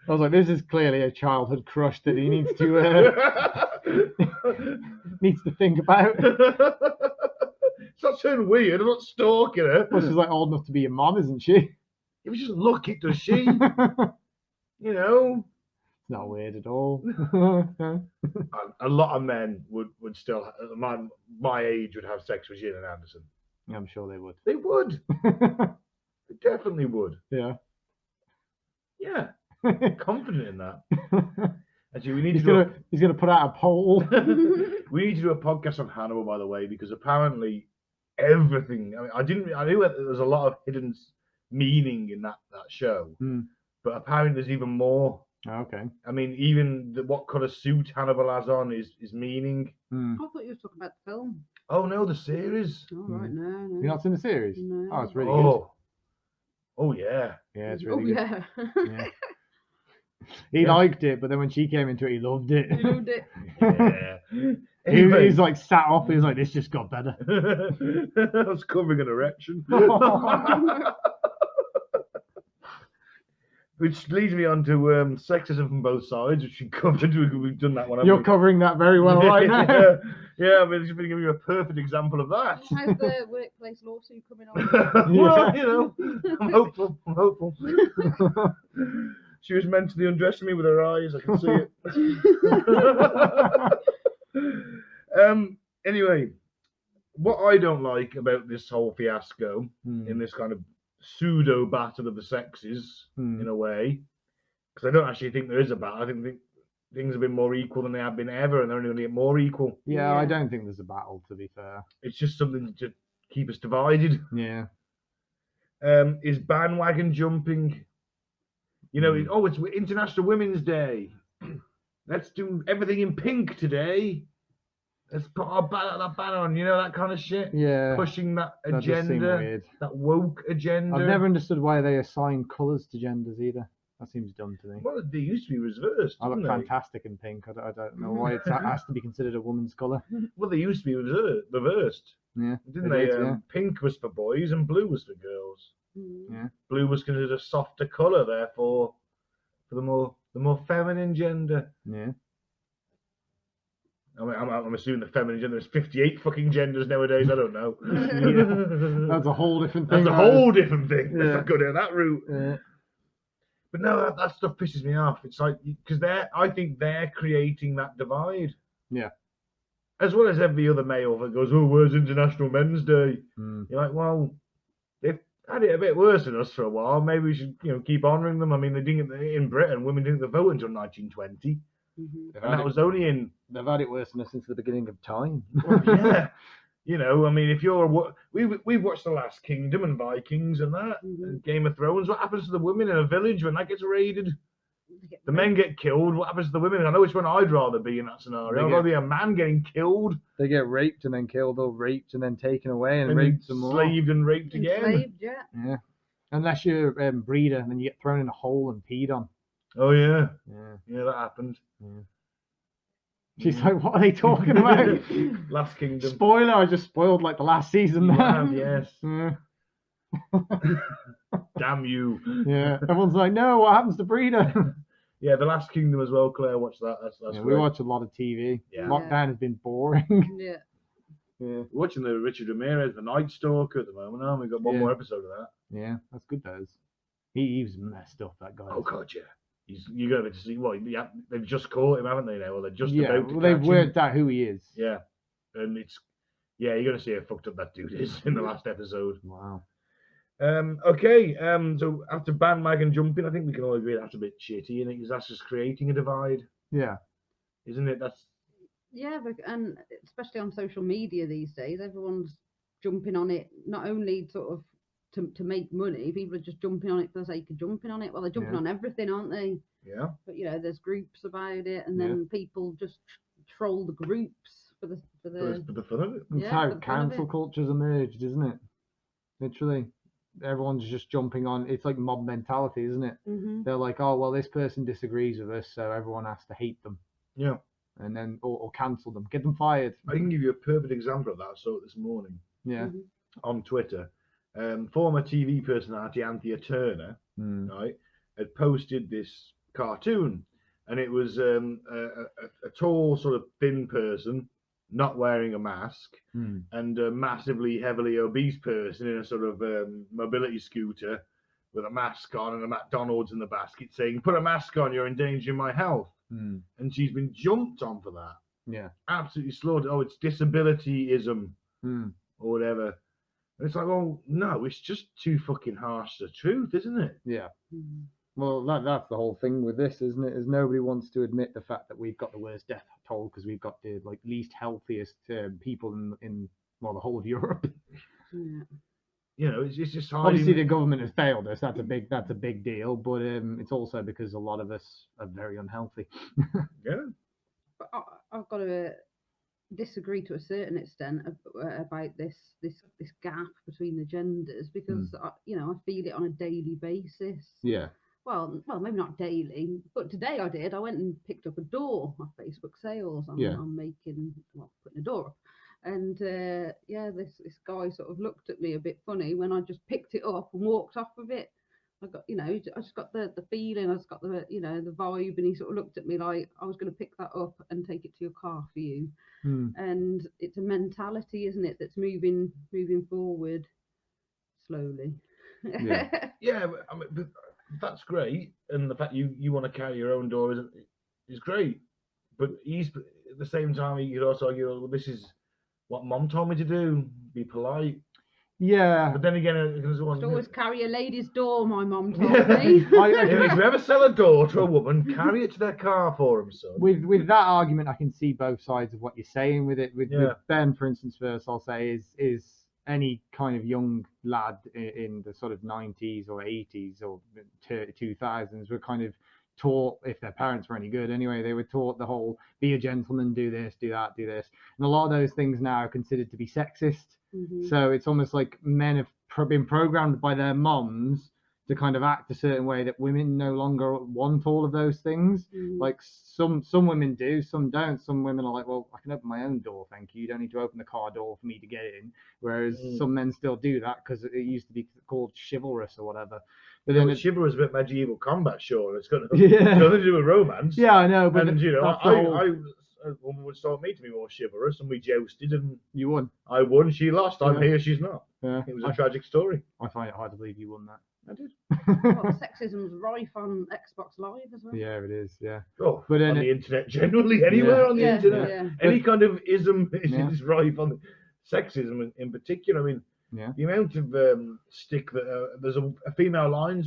I was like, this is clearly a childhood crush that he needs to think about. It's not sounding weird. I'm not stalking her. Well, she's like old enough to be your mom, isn't she? It was just look it, does she? You know, Not weird at all. a lot of men would still my age would have sex with Gillian Anderson. I'm sure they would. They would. They definitely would. Yeah. Yeah, confident in that. Actually, we need He's gonna put out a poll. We need to do a podcast on Hannibal, by the way, because apparently everything. I mean, I knew that there was a lot of hidden meaning in that show, but apparently there's even more. Okay. I mean, even what colour suit Hannibal has on is meaning. I thought you were talking about the film. Oh no, the series. Oh, right, no. You're not seen the series? No. Oh, it's really good. Oh yeah. Yeah, it's really good. Yeah. Yeah. He liked it, but then when she came into it, he loved it. You loved it. Yeah. He's like sat up. He was like, "This just got better." I was covering an erection. Which leads me on to sexism from both sides, which we covered. We've done that one. You're covering that very well right now. Yeah, I mean, it's going to give you a perfect example of that. How's the workplace lawsuit coming on? Well, you know, I'm hopeful. She was mentally undressing me with her eyes. I can see it. Anyway, what I don't like about this whole fiasco in this kind of pseudo battle of the sexes, in a way, because I don't actually think there is a battle. I think things have been more equal than they have been ever, and they're only going to get more equal. Yeah, I don't think there's a battle, to be fair. It's just something to keep us divided. Yeah. Is bandwagon jumping? You know, it's International Women's Day. let's do everything in pink today. Let's put our that banner on, you know, that kind of shit. Yeah, Pushing that that does seem agenda, weird. that woke agenda. I've never understood why they assign colours to genders either. That seems dumb to me. Well, they used to be reversed. I got didn't they? fantastic in pink. I don't know why it has to be considered a woman's colour. Well, they used to be reversed, Yeah, didn't they? did, yeah. Pink was for boys and blue was for girls. Yeah. Blue was considered a softer colour, therefore, for the more feminine gender. Yeah. I mean, I'm assuming the feminine gender is 58 fucking genders nowadays. I don't know. That's a whole different thing. That's a whole different thing. Let's Yeah. not go down that route. Yeah. But no, that stuff pisses me off. It's like, because I think they're creating that divide. Yeah. As well as every other male that goes, oh, where's International Men's Day? Mm. You're like, well, they've had it a bit worse than us for a while. Maybe we should, keep honouring them. I mean, they didn't in Britain. Women didn't vote until 1920, and that was only in. They've had it worse than us since the beginning of time. Well, yeah. I mean, if you're we've watched The Last Kingdom and Vikings and that, and Game of Thrones. What happens to the women in a village when that gets raided? The men get killed. What happens to the women? I know which one I'd rather be in that scenario. I'd rather be a man getting killed. They get raped and then killed, or raped and then taken away and And raped some more. Slaved and raped again. Enslaved, yeah. Yeah. Unless you're breeder, and then you get thrown in a hole and peed on. Oh yeah, Yeah. that happened. Yeah. She's like, what are they talking about? Last Kingdom. Spoiler, I just spoiled like the last season. You have, yes. Yeah. Damn you. Yeah. Everyone's like, no, what happens to breeder? Yeah, The Last Kingdom as well. Claire watched that. That's Yeah, great. we watch a lot of TV. Yeah. Lockdown has been boring. Yeah. Yeah. We're watching the Richard Ramirez, The Night Stalker at the moment. Now we've got one Yeah. more episode of that. Yeah, that's good, those. He was messed up, that guy. Oh god, yeah. You're going to see. Well, yeah, they've just caught him, haven't they? Now, well, they're just Yeah, about to well, they've catch worked him. out who he is. Yeah, and you're going to see how fucked up that dude is in the last episode. Wow. Okay. So after bandwagon jumping, I think we can all agree that's a bit shitty, and because that's just creating a divide, Yeah. isn't it? Yeah, and especially on social media these days, everyone's jumping on it, not only sort of to make money, people are just jumping on it for the sake of jumping on it. Well, they're jumping Yeah. on everything, aren't they? Yeah. But there's groups about it, and then people just troll the groups for the For the fun of it. That's Yeah, how for the fun of cancel it. culture's emerged, isn't it? Literally. Everyone's just jumping on. It's like mob mentality, isn't it? They're like, oh, well, this person disagrees with us, so everyone has to hate them. Yeah. And then, or cancel them. Get them fired. I can give you a perfect example of that. I saw it this morning Yeah. on Twitter. Former TV personality Anthea Turner, Mm. right, had posted this cartoon, and it was a tall, sort of thin person not wearing a mask, Mm. and a massively heavily obese person in a sort of mobility scooter with a mask on and a McDonald's in the basket saying, "Put a mask on, you're endangering my health." Mm. And she's been jumped on for that. Yeah. Absolutely slaughtered. Oh, it's disabilityism Mm. or whatever. And it's like, well, no, it's just too fucking harsh the truth, isn't it? Yeah. Well, that's the whole thing with this, isn't it? Is nobody wants to admit the fact that we've got the worst death toll because we've got the least healthiest people in the whole of Europe. Yeah. It's just hard. Obviously, the government has failed us. That's a big deal. But it's also because a lot of us are very unhealthy. Yeah. But I've got to disagree to a certain extent about this gap between the genders because I feel it on a daily basis. Yeah. Well, maybe not daily, but today I did. I went and picked up a door off Facebook sales. I'm putting a door up. And this guy sort of looked at me a bit funny when I just picked it up and walked off with it. I got, I just got the feeling, I just got the vibe, and he sort of looked at me like I was going to pick that up and take it to your car for you. And it's a mentality, isn't it, that's moving forward slowly. Yeah. Yeah, but that's great, and the fact you want to carry your own door is great. But at the same time, you could also argue, well, this is what Mom told me to do. Be polite. Yeah. But then again, there's one. Just always carry a lady's door, my mum told me. If you ever sell a door to a woman, carry it to their car for them, son. With that argument, I can see both sides of what you're saying with it. With Ben, for instance, first I'll say is any kind of young lad in the sort of 90s or 80s or 2000s were kind of taught, if their parents were any good anyway, they were taught the whole be a gentleman, do this, do that, do this. And a lot of those things now are considered to be sexist. So it's almost like men have been programmed by their moms to kind of act a certain way that women no longer want all of those things. Like some women do, some don't. Some women are like, well, I can open my own door, thank you. You don't need to open the car door for me to get in. Whereas some men still do that because it used to be called chivalrous or whatever. But then chivalry is a bit medieval combat, sure. It's got nothing to do with romance. Yeah, I know. But and you know, a woman would start me to be more chivalrous, and we jousted, and you won. I won, she lost. I'm here, she's not. Yeah. It was a tragic story. I find it hard to believe you won that. I did. Well, sexism's rife on Xbox Live as well. Yeah, it is. Yeah. Oh, but on the internet generally, anywhere on the internet, any kind of ism is rife on sexism in particular. I mean, the amount of stick that there's a female lines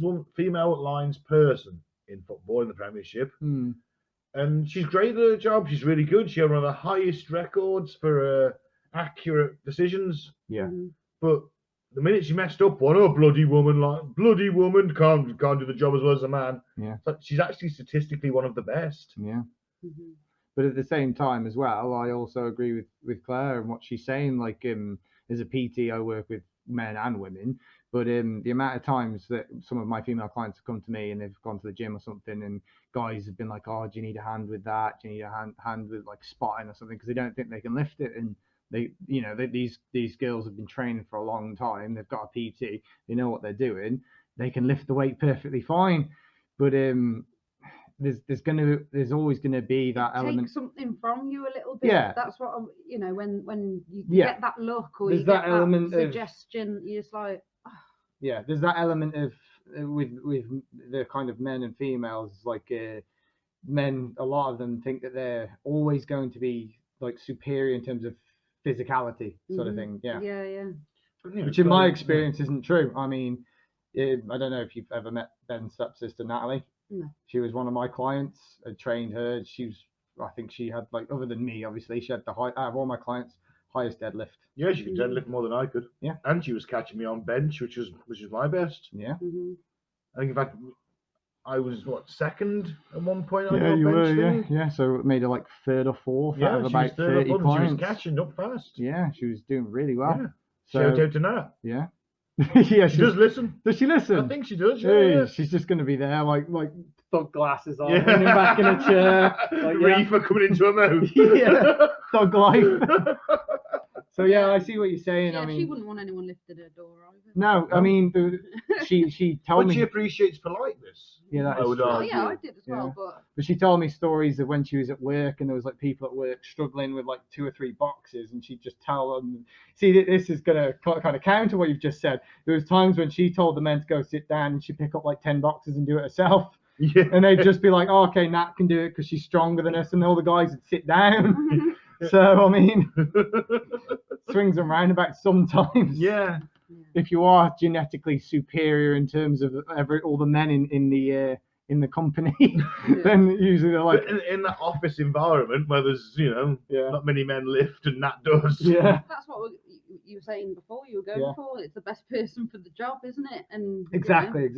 person in football in the Premiership. And she's great at her job. She's really good. She had one of the highest records for accurate decisions. Yeah. But the minute she messed up one, bloody woman can't do the job as well as a man. Yeah. So she's actually statistically one of the best. Yeah. But at the same time as well, I also agree with Claire and what she's saying. Like, as a PT, I work with men and women. But the amount of times that some of my female clients have come to me and they've gone to the gym or something, and guys have been like, "Oh, do you need a hand with that? Do you need a hand with like spotting or something?" Because they don't think they can lift it, and these girls have been training for a long time. They've got a PT. They know what they're doing. They can lift the weight perfectly fine. But there's always gonna be that element. Take something from you a little bit. Yeah. That's what when you get that look or there's you get that element that suggestion, you're just like. Yeah, there's that element of with the kind of men and females, like men, a lot of them think that they're always going to be like superior in terms of physicality, sort of thing. Yeah. Which in my experience isn't true. I mean, I don't know if you've ever met Ben's stepsister Natalie. No. She was one of my clients. I trained her. I think she had, like, other than me, obviously, she had the height out of all my clients, highest deadlift. Yeah, she could deadlift more than I could. Yeah. And she was catching me on bench, which was my best. Yeah. I think, in fact, I was second at one point. Yeah, you were. Yeah. So it made her like third or fourth out of about 30 clients. She was catching up fast. Yeah, she was doing really well. Yeah. So, shout out to Nat. Yeah. Yeah, she does listen. Does she listen? I think she does. Yeah. She's just going to be there, like thug glasses on, leaning back in a chair, like reefer coming into her mouth. Yeah, thug life. So yeah, I see what you're saying. Yeah, I mean, she wouldn't want anyone lifting her door either. No, I mean, she told me. But she appreciates politeness. Yeah, that I would argue. Yeah, I did as well. But she told me stories of when she was at work and there was like people at work struggling with like 2 or 3 boxes, and she'd just tell them. See, this is gonna kind of counter what you've just said. There was times when she told the men to go sit down and she'd pick up like 10 boxes and do it herself. Yeah. And they'd just be like, oh, okay, Nat can do it because she's stronger than us, and all the guys would sit down. So I mean, swings and roundabouts sometimes. Yeah. If you are genetically superior in terms of all the men in the company, then usually they're like in that office environment where there's not many men lift and Nat does. Yeah. That's what you were saying before. You were going for. It's the best person for the job, isn't it? And exactly.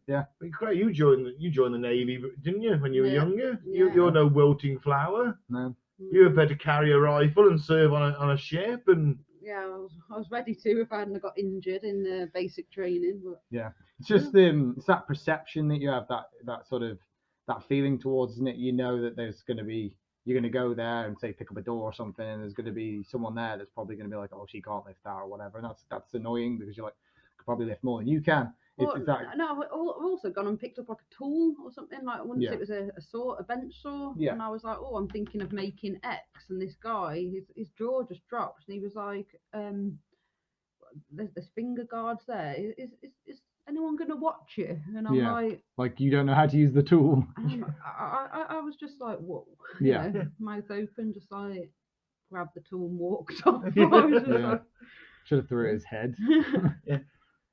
Yeah. Great. You joined the Navy, didn't you, when you were younger? Yeah. You're no wilting flower. No. You were prepared to carry a rifle and serve on a ship, and yeah, I was ready to if I hadn't got injured in the basic training. But yeah, it's just it's that perception that you have, that sort of that feeling towards, isn't it? You know that there's going to be, you're going to go there and say pick up a door or something, and there's going to be someone there that's probably going to be like, oh, she can't lift that or whatever, and that's annoying because you're like, I could probably lift more than you can. No, I've also gone and picked up like a tool or something. Like once it was a bench saw, and I was like, oh, I'm thinking of making X, and this guy, his jaw just dropped, and he was like, there's finger guards there. Is anyone going to watch you? And I'm like you don't know how to use the tool. I was just like, whoa, mouth open, just like grabbed the tool and walked off. Should have threw it at his head. Yeah.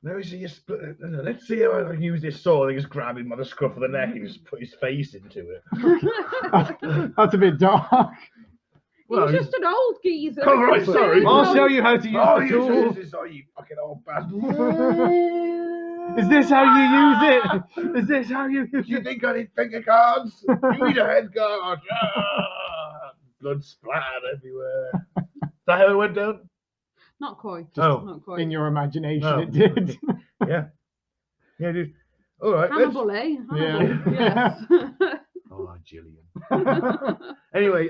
No, let's see how I can use this saw. They just grab him by the scruff of the neck and just put his face into it. That's a bit dark. Well, he's just an old geezer. Oh, right, sorry. I'll show you how to use the tool. You fucking old bastard. Is this how you use it? Is this how you use Do you it? think I need finger guards? You need a head guard. Ah! Blood splattered everywhere. Is that how it went down? Not quite. Oh. Not quite. In your imagination, No. it did. Yeah. Yeah, dude. All right. Hannibal, eh? Hannibal, Yeah. yes. Oh, Gillian. Anyway,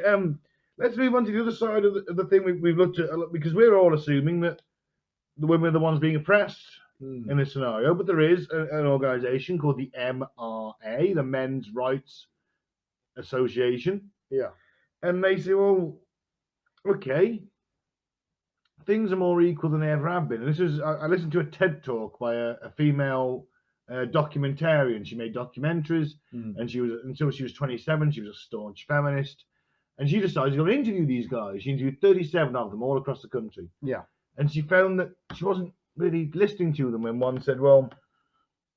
let's move on to the other side of the thing we've looked at, because we're all assuming that the women are the ones being oppressed in this scenario, but there is an organisation called the MRA, the Men's Rights Association. Yeah. And they say, well, okay, things are more equal than they ever have been. And this is, I listened to a TED talk by a female documentarian. She made documentaries, and she was, until she was 27, she was a staunch feminist. And she decided to go and interview these guys. She interviewed 37 of them all across the country. Yeah. And she found that she wasn't really listening to them when one said, well,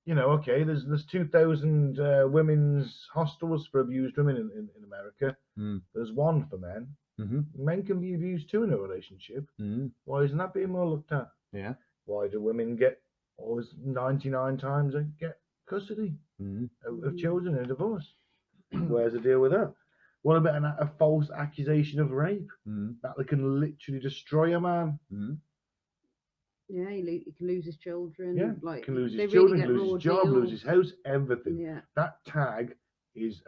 you know, okay, there's 2,000 women's hostels for abused women in America. There's one for men. Men can be abused too in a relationship. Why isn't that being more looked at? Yeah. Why do women get always 99 times and get custody of children in a divorce? Where's the deal with that? What about a false accusation of rape that they can literally destroy a man? Yeah, he can lose his children. Yeah, like can lose they his really children, get lose raw his job, lose deals. his house, everything. Yeah. That tag is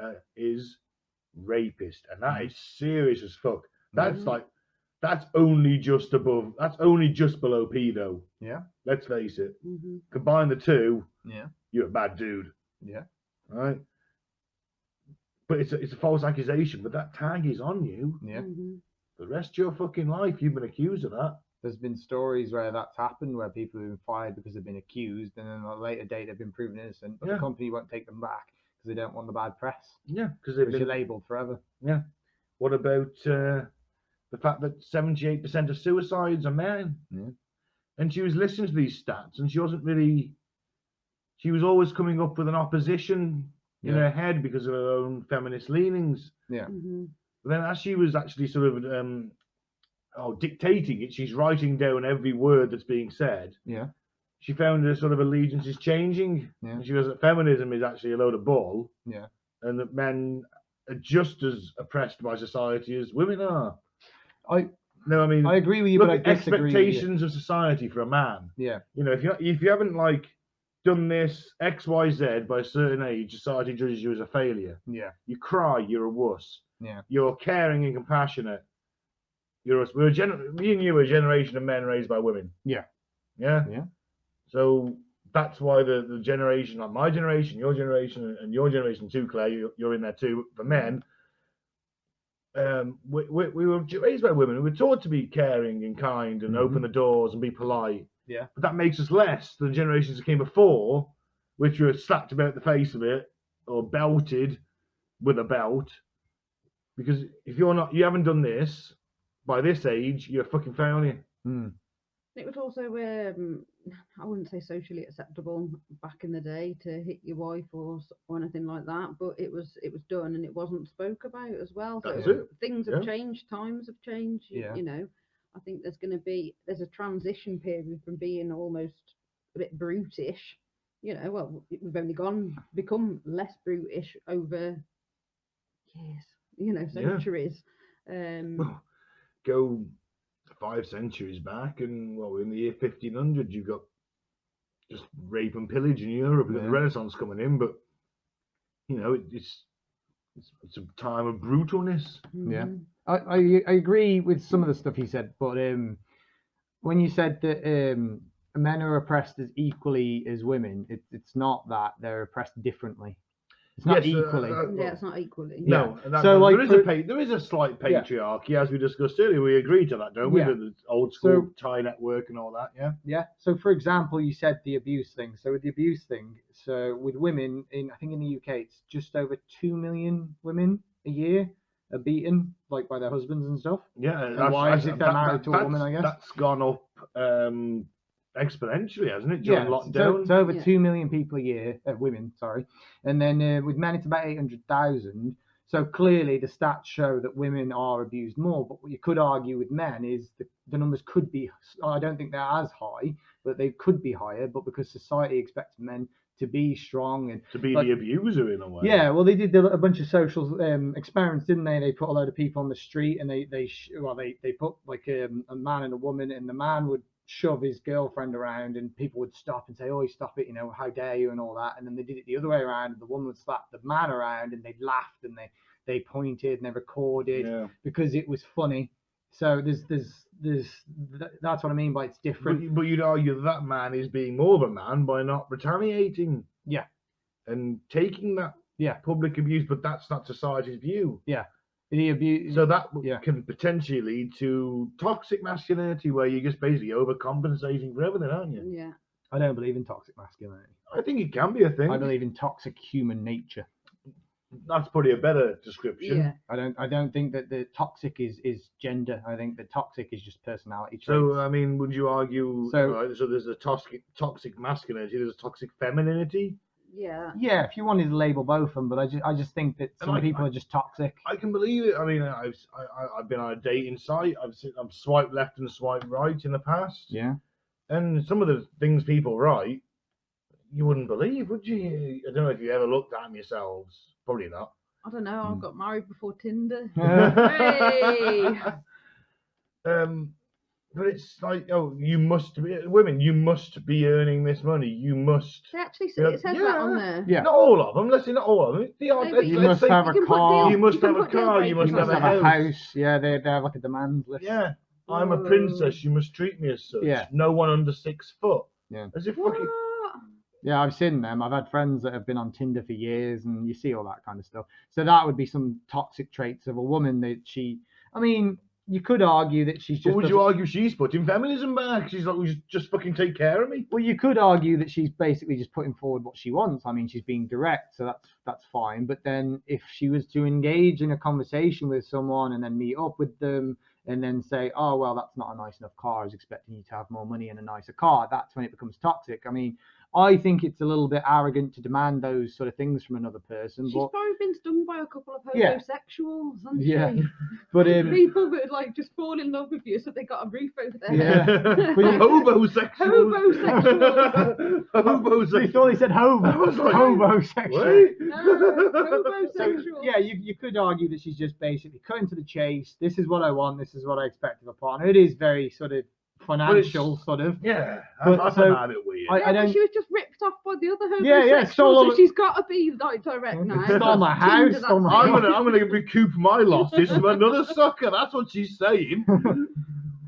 rapist, and that is serious as fuck. That's like, that's only just below pedo. Yeah. Let's face it. Combine the two. Yeah. You're a bad dude. Yeah. Right. But it's a false accusation. But that tag is on you. Yeah. The rest of your fucking life, you've been accused of that. There's been stories where that's happened, where people have been fired because they've been accused, and then at a later date they've been proven innocent, but the company won't take them back because they don't want the bad press. Yeah, because they've been labelled forever. Yeah. What about the fact that 78% of suicides are men? Yeah. And she was listening to these stats, and she was always coming up with an opposition in her head because of her own feminist leanings. Yeah. But then as she was actually sort of dictating it, she's writing down every word that's being said. Yeah. She found her sort of allegiance is changing. Yeah. And she goes that feminism is actually a load of bull. Yeah. And that men are just as oppressed by society as women are. I agree with you, look, but I disagree. Expectations of society for a man. Yeah. You know, if you haven't like done this X, Y, Z by a certain age, society judges you as a failure. Yeah. You cry, you're a wuss. Yeah. You're caring and compassionate. Me and you are a generation of men raised by women. Yeah. Yeah. Yeah. So that's why the generation, like my generation, your generation, and your generation too, Claire, you're in there too. For men, we were raised by women. We were taught to be caring and kind and open the doors and be polite. Yeah. But that makes us less than generations that came before, which were slapped about the face of it or belted with a belt. Because if you haven't done this by this age, you're a fucking failure. It was also, I wouldn't say socially acceptable back in the day to hit your wife or anything like that, but it was done and it wasn't spoke about as well. So things have changed, times have changed. You know, I think there's a transition period from being almost a bit brutish. You know, well, we've only become less brutish over years. You know, centuries. Go 5 centuries back, and in the year 1500, you got just rape and pillage in Europe with the Renaissance coming in. But you know, it's a time of brutalness. Yeah, I agree with some of the stuff he said, but when you said that men are oppressed as equally as women, it's not that they're oppressed differently. It's not equally. It's not equally. No, so like there is a slight patriarchy, as we discussed earlier. We agreed to that, don't we? The old school tie network and all that. Yeah. Yeah. So, for example, you said the abuse thing. So with the abuse thing, so with women I think in the UK, it's just over 2 million women a year are beaten like by their husbands and stuff. Yeah. And why is it they're married to a woman? I guess that's gone up exponentially, hasn't it? During lockdown. So over 2 million people a year, women, sorry, and then with men it's about 800,000. So clearly the stats show that women are abused more, but what you could argue with men is the numbers could be, I don't think they're as high, but they could be higher, but because society expects men to be strong and to be the abuser in a way. Yeah, well, they did a bunch of social experiments, didn't they? They put a load of people on the street, and they put like a man and a woman, and the man would shove his girlfriend around, and people would stop and say, "Oh, stop it! You know, how dare you?" and all that. And then they did it the other way around, and the woman would slap the man around, and they laughed and they pointed and they recorded because it was funny. So that's what I mean by it's different. But you'd argue that man is being more of a man by not retaliating. Yeah. And taking that public abuse, but that's not society's view. Yeah. The abuse. So that can potentially lead to toxic masculinity, where you're just basically overcompensating for everything, aren't you? Yeah. I don't believe in toxic masculinity. I think it can be a thing. I believe in toxic human nature. That's probably a better description. Yeah. I don't think that the toxic is gender. I think the toxic is just personality traits. So I mean, would you argue? So there's a toxic masculinity. There's a toxic femininity. Yeah. Yeah, if you wanted to label both of them, but I just think that some people are just toxic. I can believe it. I mean, I've been on a dating site. I've swiped left and swiped right in the past. Yeah. And some of the things people write, you wouldn't believe, would you? I don't know if you ever looked at them yourselves. Probably not. I don't know. I got married before Tinder. Hey! But it's like, oh, you must be women. You must be earning this money. You must. They actually it says that on there. Yeah. Not all of them. Let's say not all of them. You must have a car. You must have a car. You must have a house. Yeah, they have like a demand list. Yeah. I'm a princess. You must treat me as such. Yeah. No one under 6 foot. Yeah. As if fucking. Yeah, I've seen them. I've had friends that have been on Tinder for years, and you see all that kind of stuff. So that would be some toxic traits of a woman that I mean, you could argue that she's just. But would you argue she's putting feminism back? She's like, just fucking take care of me. Well, you could argue that she's basically just putting forward what she wants. I mean, she's being direct, so that's fine. But then if she was to engage in a conversation with someone and then meet up with them and then say, oh, well, that's not a nice enough car, I was expecting you to have more money and a nicer car, that's when it becomes toxic. I mean, I think it's a little bit arrogant to demand those sort of things from another person. She's probably been stung by a couple of homosexuals, hasn't she? But people that like just fall in love with you, so they got a roof over their head. Homosexuals. They thought they said homo. I was like, homosexual. No, homosexual. So, yeah, you could argue that she's just basically cutting to the chase. This is what I want. This is what I expect of a partner. It is very sort of financial, sort of. Yeah, I find that a bit weird. But she was just ripped off by the other so homosexual, so she's got to be like direct now. Stole my house. I'm gonna recoup my losses from another sucker. That's what she's saying.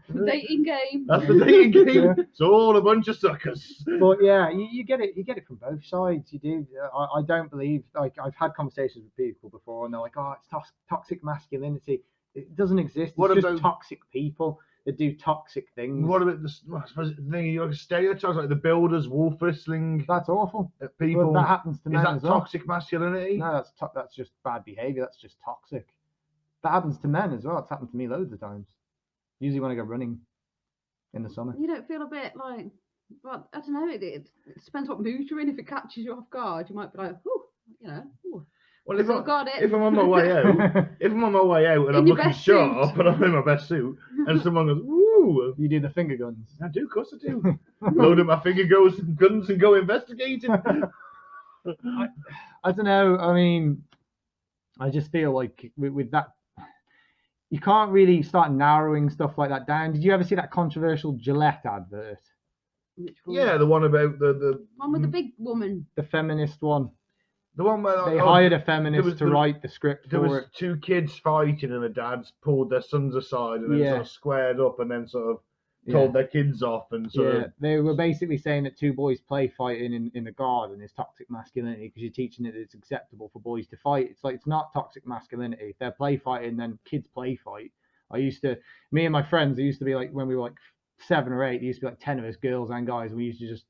The dating game. That's the dating game. It's all a bunch of suckers. But yeah, you get it. You get it from both sides. You do. I don't believe. Like, I've had conversations with people before, and they're like, "Oh, it's toxic masculinity. It doesn't exist. It's just toxic people that do toxic things." What about the thing? Like stereotypes, like the builders wolf whistling. That's awful. People. But that happens to men. Is that toxic masculinity? No, that's just bad behavior. That's just toxic. That happens to men as well. It's happened to me loads of times. Usually when I go running in the summer. You don't feel a bit like, well, I don't know. It depends what mood you're in. If it catches you off guard, you might be like, oh, you know. Ooh. Well, if I'm on my way out, and I'm looking sharp and I'm in my best suit, and someone goes, "Ooh," you do the finger guns. I do, of course I do. Load up my finger guns and go investigating. I don't know. I mean, I just feel like with that, you can't really start narrowing stuff like that down. Did you ever see that controversial Gillette advert? Yeah, the one about the one with the big woman. The feminist one. The one where they hired a feminist to write the script. There was 2 kids fighting, and the dads pulled their sons aside and then sort of squared up, and then sort of told their kids off, and they were basically saying that 2 boys play fighting in the garden is toxic masculinity because you're teaching that it's acceptable for boys to fight. It's like, it's not toxic masculinity. If they're play fighting, then kids play fight. Me and my friends, it used to be like, when we were like 7 or 8, there used to be like 10 of us, girls and guys, and we used to just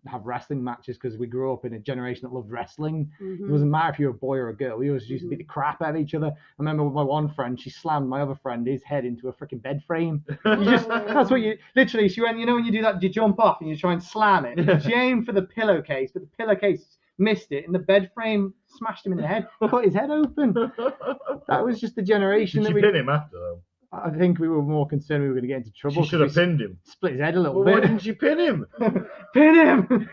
have wrestling matches because we grew up in a generation that loved wrestling. It doesn't matter if you're a boy or a girl. We always used to beat the crap out of each other. I remember with my one friend, she slammed my other friend, his head, into a freaking bed frame. That's what you literally, she went, you know, when you do that, you jump off and you try and slam it. She aimed for the pillowcase, but the pillowcase missed it, and the bed frame smashed him in the head, cut his head open. That was just the generation Did that she we. pin him after though? I think we were more concerned we were going to get into trouble. She should have 'cause we pinned him. split his head a little Well, why bit. didn't she pin him? Pin him!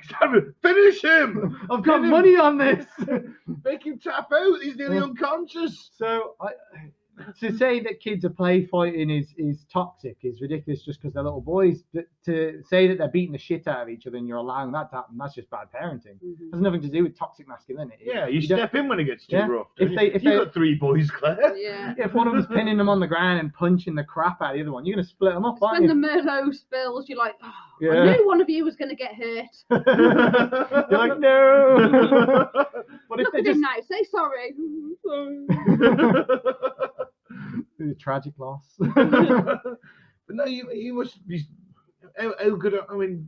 Finish him! I've got Pin him. money on this. Make him tap out. He's nearly Yeah. unconscious. So to say that kids are play fighting is toxic is ridiculous just because they're little boys. To say that they're beating the shit out of each other and you're allowing that to happen, that's just bad parenting. It has nothing to do with toxic masculinity. Yeah, you don't- step in when it gets too Yeah. rough. If don't they- you? if You've they- got 3 boys, Claire. Yeah. If one of them's pinning them on the ground and punching the crap out of the other one, you're going to split them up, aren't When you? the Merlot spills, you're like, oh, Yeah. I knew one of you was going to get hurt. You're like, no. But if Look they at just him now. Say sorry. Sorry. tragic loss. But no, you must be. How good? I mean,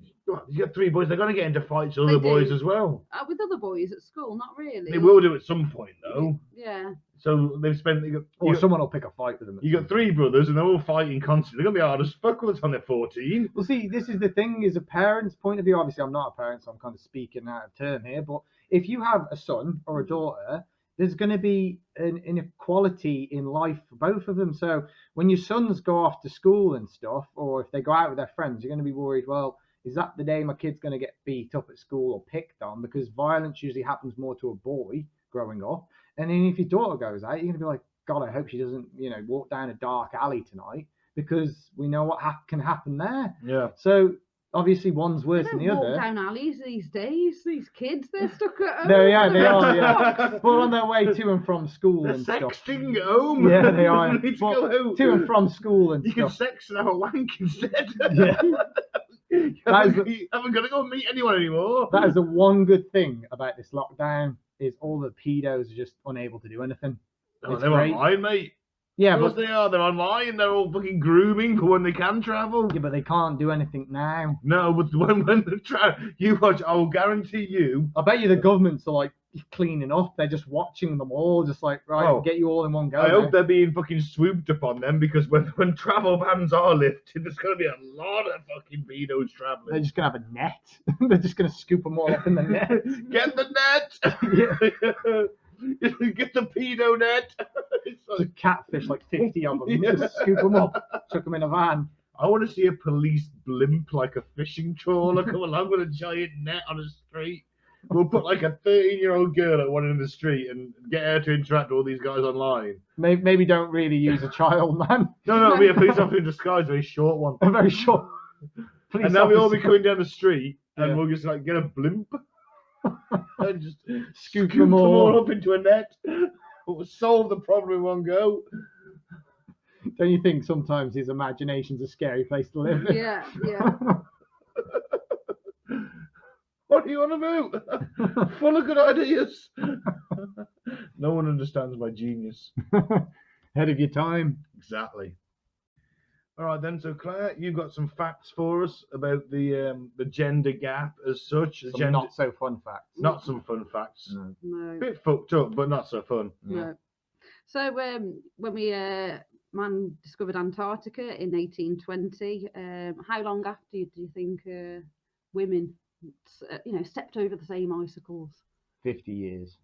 you got 3 boys. They're going to get into fights with They other boys do. as well. With other boys at school, not really. They will do at some point though. Yeah. So they've spent. Or someone will pick a fight with them. You got 3 brothers, and they're all fighting constantly. They're gonna be hard as fuck by the time they're 14. Well, see, this is the thing, is a parent's point of view. Obviously, I'm not a parent, so I'm kind of speaking out of turn here. But if you have a son or a daughter, there's going to be an inequality in life for both of them. So when your sons go off to school and stuff, or if they go out with their friends, you're going to be worried, well, is that the day my kid's going to get beat up at school or picked on? Because violence usually happens more to a boy growing up. And then if your daughter goes out, you're going to be like, God, I hope she doesn't, walk down a dark alley tonight, because we know what can happen there. Yeah. So obviously one's worse They than don't the walk other. down alleys these days. These kids, they're stuck at home. They are, yeah. But Well, on their way to and from school They're and stuff. sexting at home. Yeah, they are. You need to Well, go out. To and from school and You can stuff. sex and have a wank instead. Yeah. You That is haven't got to go meet anyone anymore. That is the one good thing about this lockdown, is all the pedos are just unable to do anything. Oh, It's they're great. online, mate. Yeah, Of course but they are. They're online. They're all fucking grooming for when they can travel. yeah, but they can't do anything now. No, but when they try, you watch. I will guarantee you. I bet you the governments are like cleaning up. They're just watching them all, just like, right, Oh. get you all in one go. I now. hope they're being fucking swooped upon them, because when travel bans are lifted, there's going to be a lot of fucking pedos They're traveling. just gonna have a net. They're just gonna scoop them all up in the net. Get the net. Get the pedo net. It's like- Just catfish, like 50 of them. Yeah. Just scoop them up, chuck them in a van. I want to see a police blimp, like a fishing trawler, come along with a giant net on the street. We'll put like a 13-year-old girl at one in the street and get her to interact with all these guys online. Maybe don't really use a child, man. No, it'll be a police officer in disguise, a very short one. A very short. And now we all be officer. coming down the street, and Yeah. we'll just like get a blimp and just Scoop them them all. up into a net. We'll solve the problem in one go. Don't you think sometimes his imagination's a scary place to live? yeah, yeah. What are you on about? Full of good ideas. No one understands my genius. Ahead of your time. Exactly. All right then. So Claire, you've got some facts for us about the gender gap as such. The Some gender, not so fun facts. not some fun facts. No. No. Bit fucked up, but not so fun. No. So when we man discovered Antarctica in 1820, how long after do you think women, stepped over the same icicles? 50 years.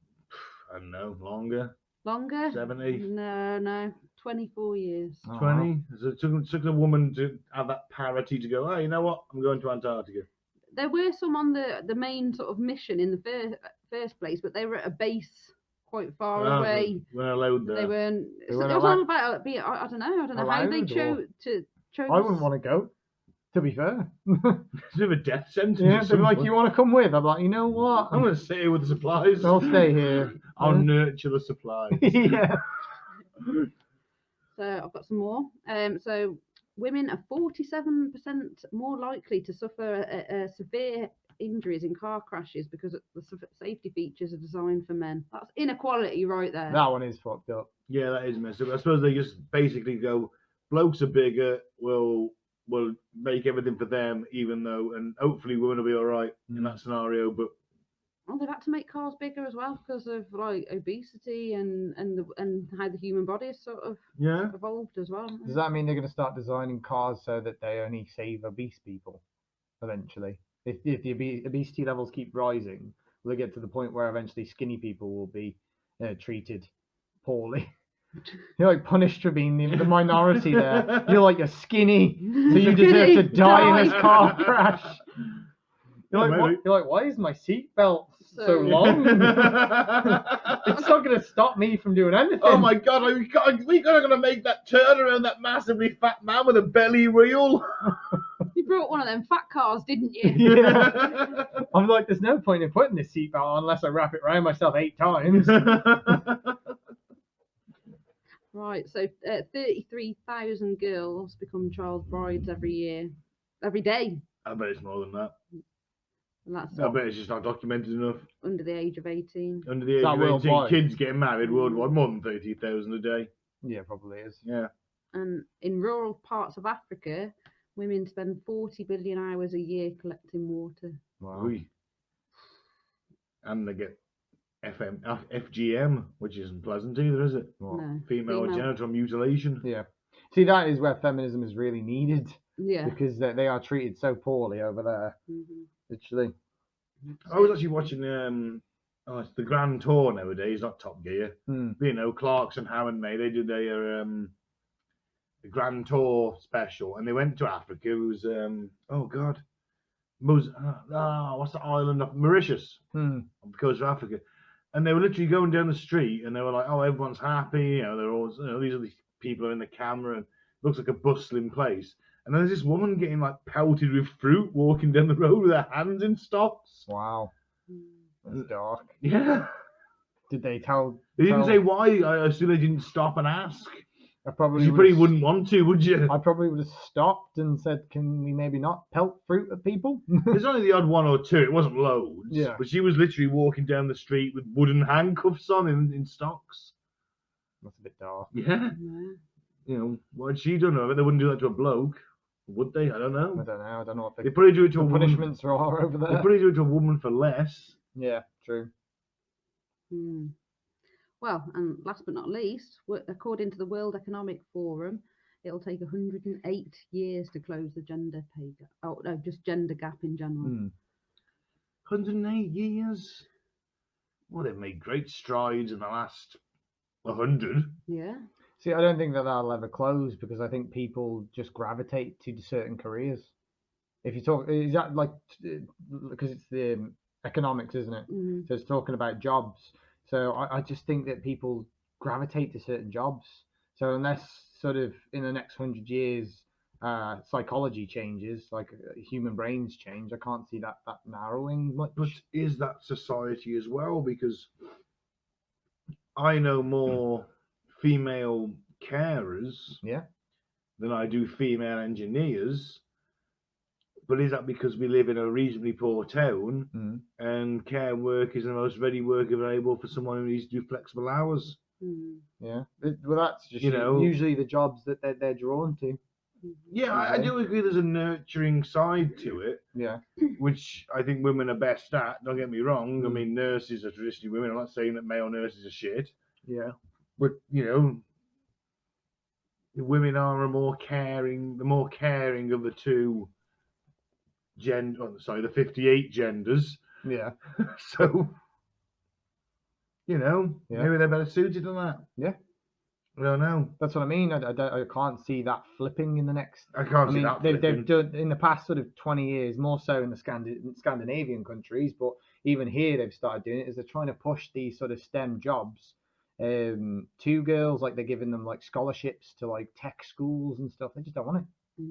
I don't know, longer. Longer? 70, No, 24 years. Oh, 20. So it took a woman to have that parity to go, oh, you know what? I'm going to Antarctica. There were some on the main sort of mission in the first place, but they were at a base quite far Oh, away. we're allowed there. They weren't. They So weren't it was allowed- all about being. I don't know how they allowed, or- chose. I wouldn't want to go, to be fair. It's a bit of a death sentence. Yeah, at they'd some be like, point. you want to come with? I'm like, you know what? I'm going to stay here with the supplies. I'll stay here. I'll nurture the supplies. Yeah. So I've got some more. So women are 47% more likely to suffer severe injuries in car crashes because the safety features are designed for men. That's inequality right there. That one is fucked up. Yeah, that is messed up. I suppose they just basically go, blokes are bigger, we'll make everything for them, even though, and hopefully women will be all right in that scenario. But Well, they've had to make cars bigger as well because of like obesity and how the human body has sort of yeah, evolved as well. Does that mean they're going to start designing cars so that they only save obese people eventually? If the obesity levels keep rising, will it get to the point where eventually skinny people will be treated poorly? You're like punished for being the minority there. You're like, you're skinny, so you deserve to die in this car crash. You're like, what? You're like, why is my seatbelt so long? It's not going to stop me from doing anything. Oh my God, we got to make that turn around that massively fat man with a belly wheel. You brought one of them fat cars, didn't you? Yeah. I'm like, there's no point in putting this seatbelt on unless I wrap it around myself 8 times. Right, so 33,000 girls become child brides every day. I bet it's more than that. And that's I bet it's just not documented enough. under the age of 18. Under the age of 18, kids getting married worldwide, more than 30,000 a day. Yeah, probably is. Yeah. And in rural parts of Africa, women spend 40 billion hours a year collecting water. Wow. And they get FGM, which isn't pleasant either, is it? No. Female genital mutilation. Yeah. See, that is where feminism is really needed. Yeah. Because they are treated so poorly over there. Literally. I was actually watching it's the Grand Tour nowadays, not Top Gear. You know, Clarkson, Hammond, they did a Grand Tour special, and they went to Africa. It was what's the island of Mauritius? On the coast of Africa. And they were literally going down the street, and they were like, "Oh, everyone's happy. You know, they're all, these are the people in the camera, and it looks like a bustling place." And then there's this woman getting like pelted with fruit, walking down the road with her hands in stocks. Wow, that's dark. Yeah. Did they tell? They didn't say why. I assume they didn't stop and ask. You probably wouldn't want to, would you? I probably would have stopped and said, "Can we maybe not pelt fruit at people?" There's only the odd one or two. It wasn't loads. Yeah. But she was literally walking down the street with wooden handcuffs on in stocks. That's a bit dark. Yeah. You know, what had she done? I bet they wouldn't do that to a bloke. Would they? I don't know. I don't know what they probably do it to a woman. Punishments are over there. They probably do it to a woman for less. Yeah, true. Well, and last but not least, according to the World Economic Forum, it'll take 108 years to close the gender pay gap. Oh no, just gender gap in general. 108 years. Well, they've made great strides in the last 100. Yeah. See, I don't think that'll ever close because I think people just gravitate to certain careers. If you talk, is that like because it's the economics, isn't it? So it's talking about jobs. So I just think that people gravitate to certain jobs. So unless sort of in the next 100 years, psychology changes, like human brains change, I can't see that narrowing much. But is that society as well? Because I know more female carers than I do female engineers. But is that because we live in a reasonably poor town and care work is the most ready work available for someone who needs to do flexible hours? Yeah. Well, that's just usually the jobs that they're drawn to. Yeah, I do agree there's a nurturing side to it. Yeah. Which I think women are best at. Don't get me wrong. I mean, nurses are traditionally women. I'm not saying that male nurses are shit. Yeah. But, you know, the women are the more caring of the two the 58 genders. Yeah. So, you know, maybe they're better suited than that. Yeah. I don't know. That's what I mean. I can't see that flipping in the next. I can't see that flipping. They've done in the past sort of 20 years, more so in the Scandinavian countries, but even here they've started doing it. Is they're trying to push these sort of STEM jobs to girls, like they're giving them like scholarships to like tech schools and stuff. They just don't want it.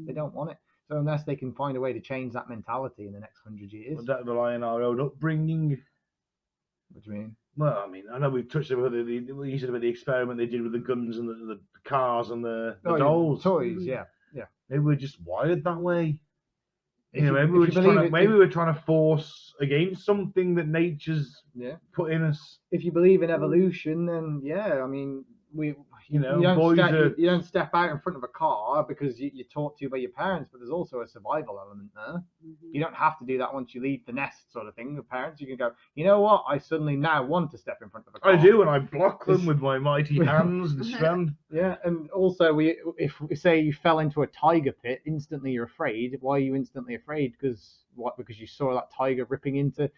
They don't want it. So unless they can find a way to change that mentality in the next 100 years. Would that rely on our own upbringing? What do you mean? Well, I mean, I know we've touched about you said about the experiment they did with the guns and the cars and the dolls. Toys, yeah. Maybe we're just wired that way. Maybe we're trying to force against something that nature's put in us. If you believe in evolution, then I mean, you don't step out in front of a car because you're taught to by your parents, but there's also a survival element there. You don't have to do that once you leave the nest, sort of thing. The parents, you can go, you know what? I suddenly now want to step in front of a car. I do, and I block them with my mighty hands and strength. Yeah, and also, if say you fell into a tiger pit, instantly you're afraid. Why are you instantly afraid? Because what, because you saw that tiger ripping into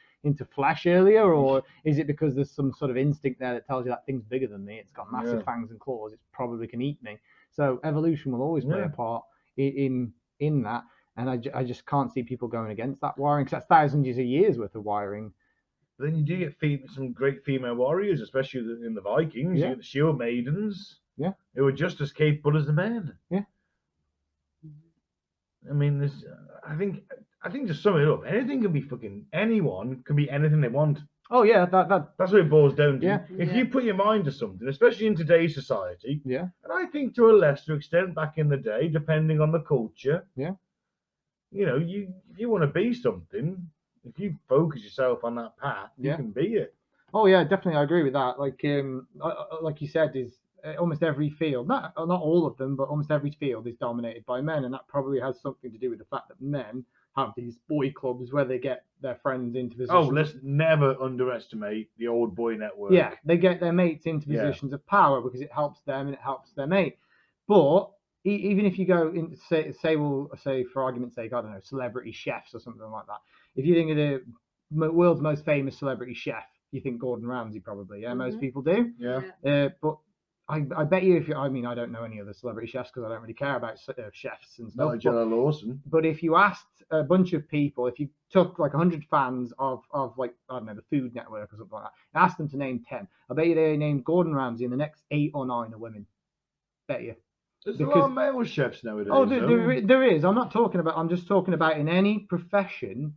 flesh earlier, or is it because there's some sort of instinct there that tells you that thing's bigger than me, it's got massive fangs and claws, it probably can eat me? So evolution will always play a part in that, and I just can't see people going against that wiring, because that's thousands of years worth of wiring. But then you do get some great female warriors, especially in the Vikings. You get the shield maidens. Yeah, who are just as capable as the men. Yeah. I mean, I think to sum it up, anyone can be anything they want. Oh yeah, that's what it boils down to. Yeah. If you put your mind to something, especially in today's society, yeah, and I think to a lesser extent back in the day, depending on the culture, yeah, you know, if you want to be something, if you focus yourself on that path, you can be it. Oh yeah, definitely, I agree with that. Like you said, is almost every field, not all of them, but almost every field is dominated by men, and that probably has something to do with the fact that men have these boy clubs where they get their friends into positions. Oh, let's never underestimate the old boy network. Yeah, they get their mates into positions of power because it helps them and it helps their mate. But even if you go in, say for argument's sake, I don't know, celebrity chefs or something like that. If you think of the world's most famous celebrity chef, you think Gordon Ramsay probably. Yeah, most people do. Yeah. But I bet you I don't know any other celebrity chefs because I don't really care about chefs and stuff. Nigella Lawson. But if you asked a bunch of people, if you took like 100 fans of like, I don't know, the Food Network or something like that, and asked them to name 10, I bet you they named Gordon Ramsay, and the next 8 or 9 are women. Bet you. There's a lot of male chefs nowadays. Oh, there is. I'm just talking about in any profession.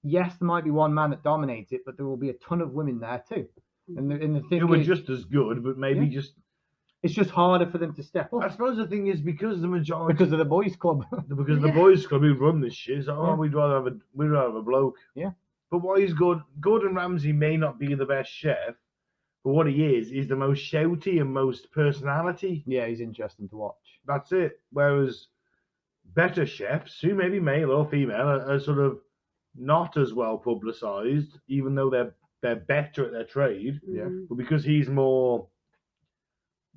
Yes, there might be one man that dominates it, but there will be a ton of women there too. And the thing who were just as good, but maybe it's just harder for them to step up. I suppose the thing is because the majority because of the boys' club. Because the boys' club who run this shit is like, we'd rather have a bloke. Yeah. But why is Gordon Ramsay may not be the best chef, but what he is the most shouty and most personality. Yeah, he's interesting to watch. That's it. Whereas better chefs, who may be male or female, are sort of not as well publicized, even though they're better at their trade. Yeah. But because he's more,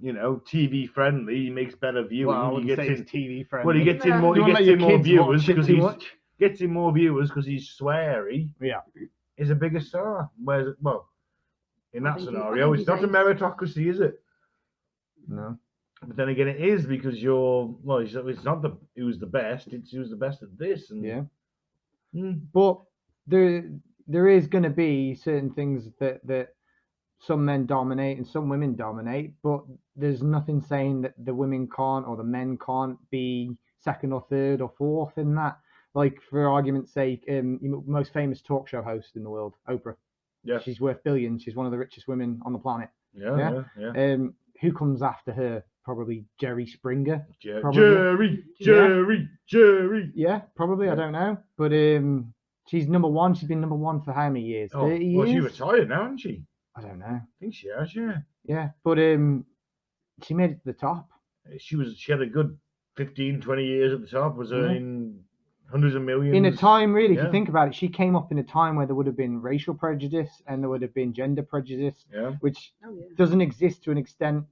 you know, TV friendly, he makes better viewing. Well, I wouldn't say he's TV friendly. Well, he gets in more. He gets in more viewers because he's sweary. Yeah. He's a bigger star. Whereas, well, in that scenario, it's not a meritocracy, is it? No. But then again, it is because it's not who's the best. It's who's the best at this. And yeah. But there is going to be certain things that some men dominate and some women dominate, but there's nothing saying that the women can't or the men can't be second or third or fourth in that. Like, for argument's sake, most famous talk show host in the world, Oprah. Yeah. She's worth billions. She's one of the richest women on the planet. Yeah. Who comes after her? Probably Jerry Springer. Jerry. Yeah, probably. Yeah. I don't know. But she's number one. She's been number one for how many years? 30 years? Well, she retired now, hasn't she? I don't know. I think she has, yeah. Yeah, but she made it to the top. She had a good 15, 20 years at the top, was earning hundreds of millions. In a time, really, if you think about it, she came up in a time where there would have been racial prejudice and there would have been gender prejudice, which doesn't exist to an extent.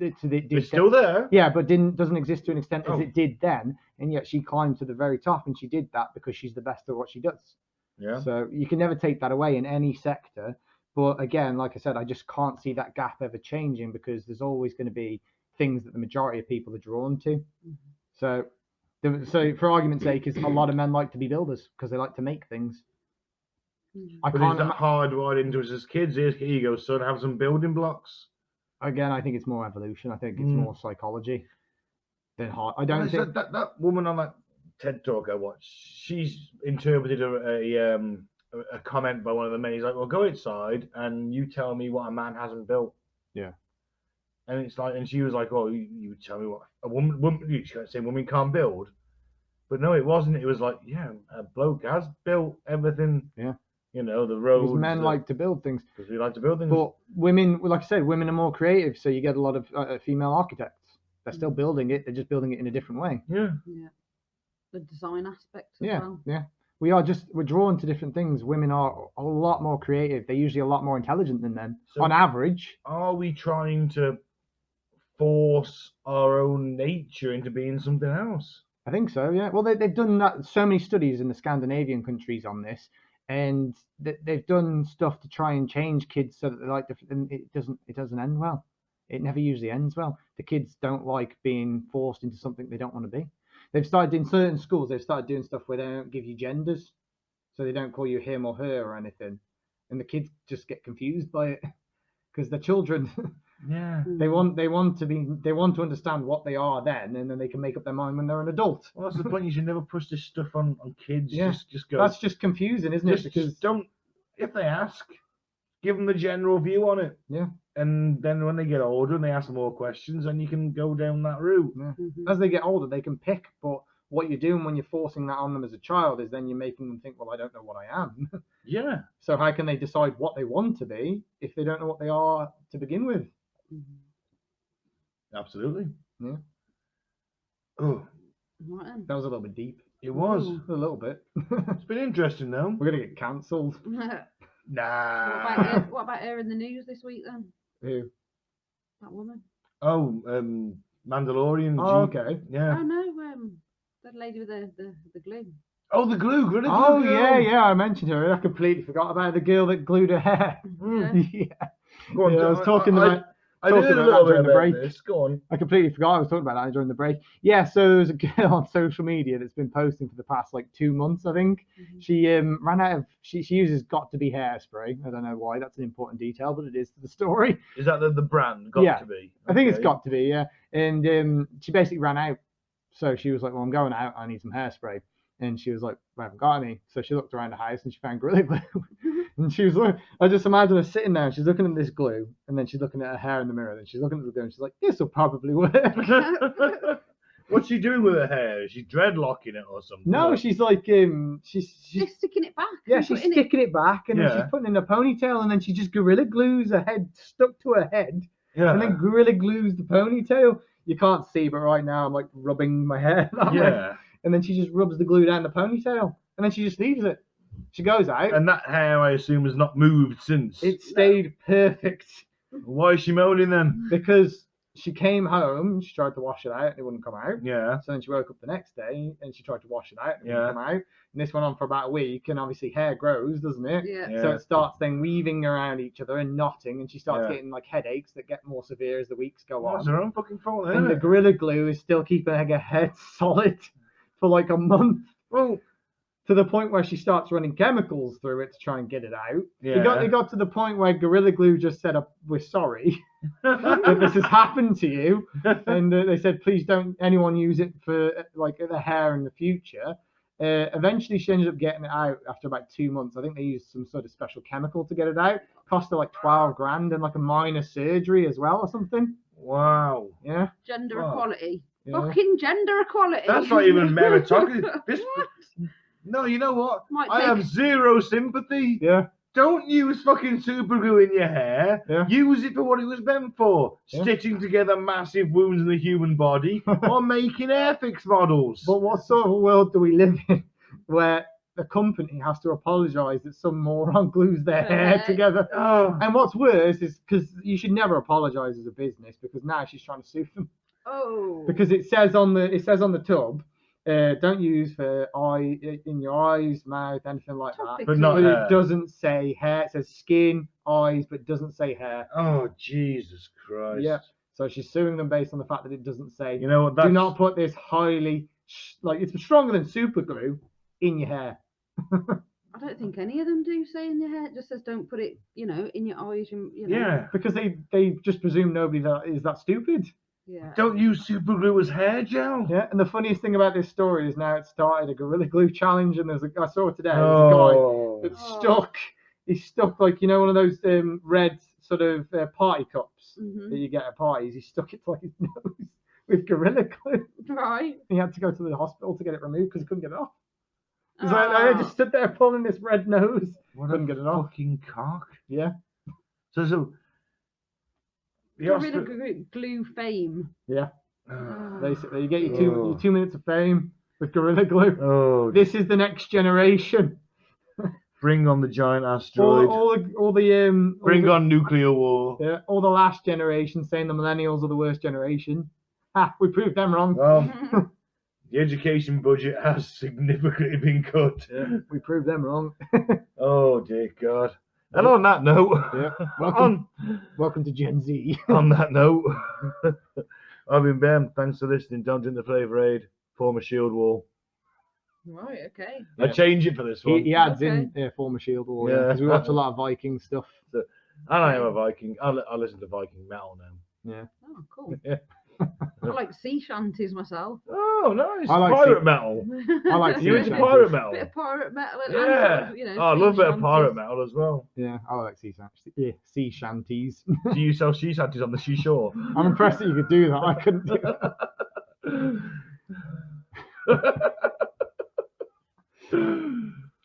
It's still there. Yeah, but doesn't exist to an extent as it did then, and yet she climbed to the very top, and she did that because she's the best at what she does. Yeah. So you can never take that away in any sector. But again, like I said, I just can't see that gap ever changing because there's always going to be things that the majority of people are drawn to. So for argument's sake, is a lot of men like to be builders because they like to make things. But is that hardwired into us as kids? Here you go, son, have some building blocks. Again, I think it's more evolution. I think it's more psychology than hard. I don't think that woman on that TED talk I watched, she's interpreted a comment by one of the men. He's like, well, go outside and you tell me what a man hasn't built. Yeah. And it's like, and she was like, oh, you tell me what a woman you can't say women can't build. But no, it wasn't. It was like, yeah, a bloke has built everything. Yeah. You know, the roads. Because men like to build things. Because we like to build things. But women, like I said, women are more creative. So you get a lot of female architects. They're still building it. They're just building it in a different way. Yeah. Yeah. The design aspect as well. Yeah. We're drawn to different things. Women are a lot more creative. They're usually a lot more intelligent than men, on average. Are we trying to force our own nature into being something else? I think so. Yeah. Well, they've done that. So many studies in the Scandinavian countries on this, and they've done stuff to try and change kids so that they like and it doesn't end well. It never usually ends well. The kids don't like being forced into something they don't want to be. They've started in certain schools. They've started doing stuff where they don't give you genders, so they don't call you him or her or anything, and the kids just get confused by it because the children. Yeah. They want to understand what they are then, and then they can make up their mind when they're an adult. Well, that's the point. You should never push this stuff on kids. Yeah. Just go. That's just confusing, isn't it? Because just don't. If they ask, give them the general view on it. Yeah. And then when they get older and they ask more questions, then you can go down that route. Yeah. As they get older, they can pick. But what you're doing when you're forcing that on them as a child is then you're making them think, well, I don't know what I am. Yeah. So how can they decide what they want to be if they don't know what they are to begin with? Absolutely. Yeah. Oh, Right then. That was a little bit deep. it was. Ooh. A little bit. It's been interesting though. We're gonna get cancelled. Nah. What about her in the news this week then? Who? That woman? Oh, Mandalorian. Oh, okay. Yeah. Oh no, that lady with the glue. Oh, the glue. Really? Oh yeah. I mentioned her. I completely forgot about the girl that glued her hair. Yeah. Yeah. Go on, Yeah, I was talking about. I talking did a about little that bit during the about break. this. Go on. I completely forgot I was talking about that during the break. Yeah, so there's a girl on social media that's been posting for the past like 2 months, I think. She ran out of she uses Got to Be hairspray. I don't know why, that's an important detail, but it is to the story. Is that the brand? Got Yeah. to be. I think it's Okay. Got to Be, yeah. And she basically ran out. So she was like, well, I'm going out, I need some hairspray. And she was like, I haven't got any. So she looked around the house and she found Gorilla Glue. And she was like, I just imagine her sitting there and she's looking at this glue and then she's looking at her hair in the mirror and she's looking at the glue and she's like, this will probably work. What's she doing with her hair? Is she dreadlocking it or something? No, she's like, she's Just sticking it back. yeah, and she's putting sticking it back and then Yeah. she's putting it in a ponytail and then she just Gorilla Glues her head stuck to her head Yeah. and then Gorilla Glues the ponytail. You can't see, but right now I'm like rubbing my hair. That way. Yeah. And then she just rubs the glue down the ponytail and then she just leaves it. She goes out. And that hair, I assume, has not moved since. It stayed perfect Why is she moaning then? because she came home, she tried to wash it out and it wouldn't come out. Yeah. So then she woke up the next day and she tried to wash it out and it Yeah. wouldn't come out. And this went on for about a week and obviously hair grows, doesn't it? Yeah. Yeah. So it starts then weaving around each other and knotting and she starts Yeah. getting like headaches that get more severe as the weeks go Well, on. that's her own fucking fault, And isn't the it? Gorilla Glue is still keeping her head solid for like a month. Well, To the point where she starts running chemicals through it to try and get it out. yeah. It got to the point where Gorilla Glue just said, we're sorry that this has happened to you. And they said, please don't anyone use it for like the hair in the future. Eventually, she ended up getting it out after about 2 months. I think they used some sort of special chemical to get it out. Cost her like 12 grand and like a minor surgery as well or something. Wow. Yeah. Gender Wow. equality. Yeah. Fucking gender equality. That's not even meritocracy. This. What? No, you know what? Might I take- have zero sympathy. Yeah. Don't use fucking super glue in your hair. Yeah. Use it for what it was meant for. Yeah. Stitching together massive wounds in the human body or making Airfix models. But what sort of a world do we live in where the company has to apologise that some moron glues their hair Yeah. together? Oh. And what's worse is because you should never apologise as a business because now she's trying to sue them Oh. because it says on the tub, don't use for in your eyes, mouth, anything like that. Topic But not But hair. it doesn't say hair. It says skin, eyes, but it doesn't say hair. Oh, Jesus Christ. Yeah. So she's suing them based on the fact that it doesn't say. You know what? That's, Do not put this highly it's stronger than super glue in your hair. I don't think any of them do say in your hair. It just says don't put it, in your eyes. And, Yeah. Because they just presume nobody that is that stupid. Yeah. Don't use super glue as hair gel. Yeah. And the funniest thing about this story is now it started a Gorilla Glue challenge, and I saw it today. There's a Oh. guy that's Oh. stuck. He's stuck like one of those red sort of party cups Mhm. that you get at parties. He stuck it to like his nose with Gorilla Glue. Right. He had to go to the hospital to get it removed because he couldn't get it off. He's like, I just stood there pulling this red nose. What Couldn't a get it off. fucking cock. Yeah. So the Gorilla Oscar. Glue fame. Yeah. Oh. Basically, you get your Oh. your 2 minutes of fame with Gorilla Glue. Oh, This is the next generation. bring on the giant asteroid. All the Bring on nuclear war. Yeah, all the last generation saying the millennials are the worst generation. Ha, we proved them wrong. Well, The education budget has significantly been cut. Yeah, we proved them wrong. Oh dear God. And on that note, Yeah. Welcome to Gen Z. on that note, I've been Ben. Thanks for listening. Don't drink the Flavour Aid. Former Shield Wall. Right, okay. I change it for this one. He adds in former Shield Wall, Yeah. because we watch a lot of Viking stuff. And I am a Viking. I listen to Viking metal now. Yeah. Oh, cool. Yeah. I like sea shanties myself. Oh, nice. I like pirate sea- metal. I like You sea into shanties. pirate metal? Bit of pirate metal. And Yeah. sort of, you know, Oh, I sea love a bit of pirate shanties. metal as well. Yeah, I like sea shanties. Do you sell sea shanties on the seashore? I'm impressed that you could do that. I couldn't do that.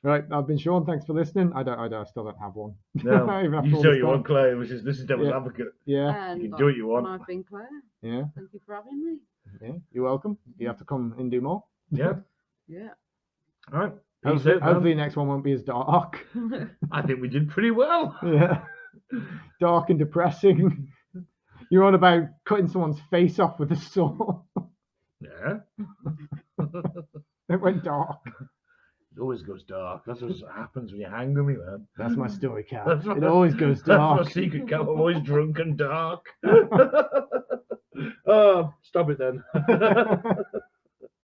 Right, I've been Sean. Thanks for listening. I still don't have one. No, Even after you all say this you time. want, Claire. This is Devil's Yeah. Advocate. Yeah, And You can do what you want. I've been Claire. yeah, Thank you for having me. yeah. You're welcome. You have to come and do more. Yeah. Yeah. All right. Peace Hopefully, out, man. hopefully next one won't be as dark. I think we did pretty well. Yeah, dark and depressing. You're on about cutting someone's face off with a saw. Yeah. It went dark. It always goes dark. That's what happens when you hang with me, man. That's my story, Cal. That's It always goes That's dark. my secret, Cal. I'm always drunk and dark. Oh, stop it then.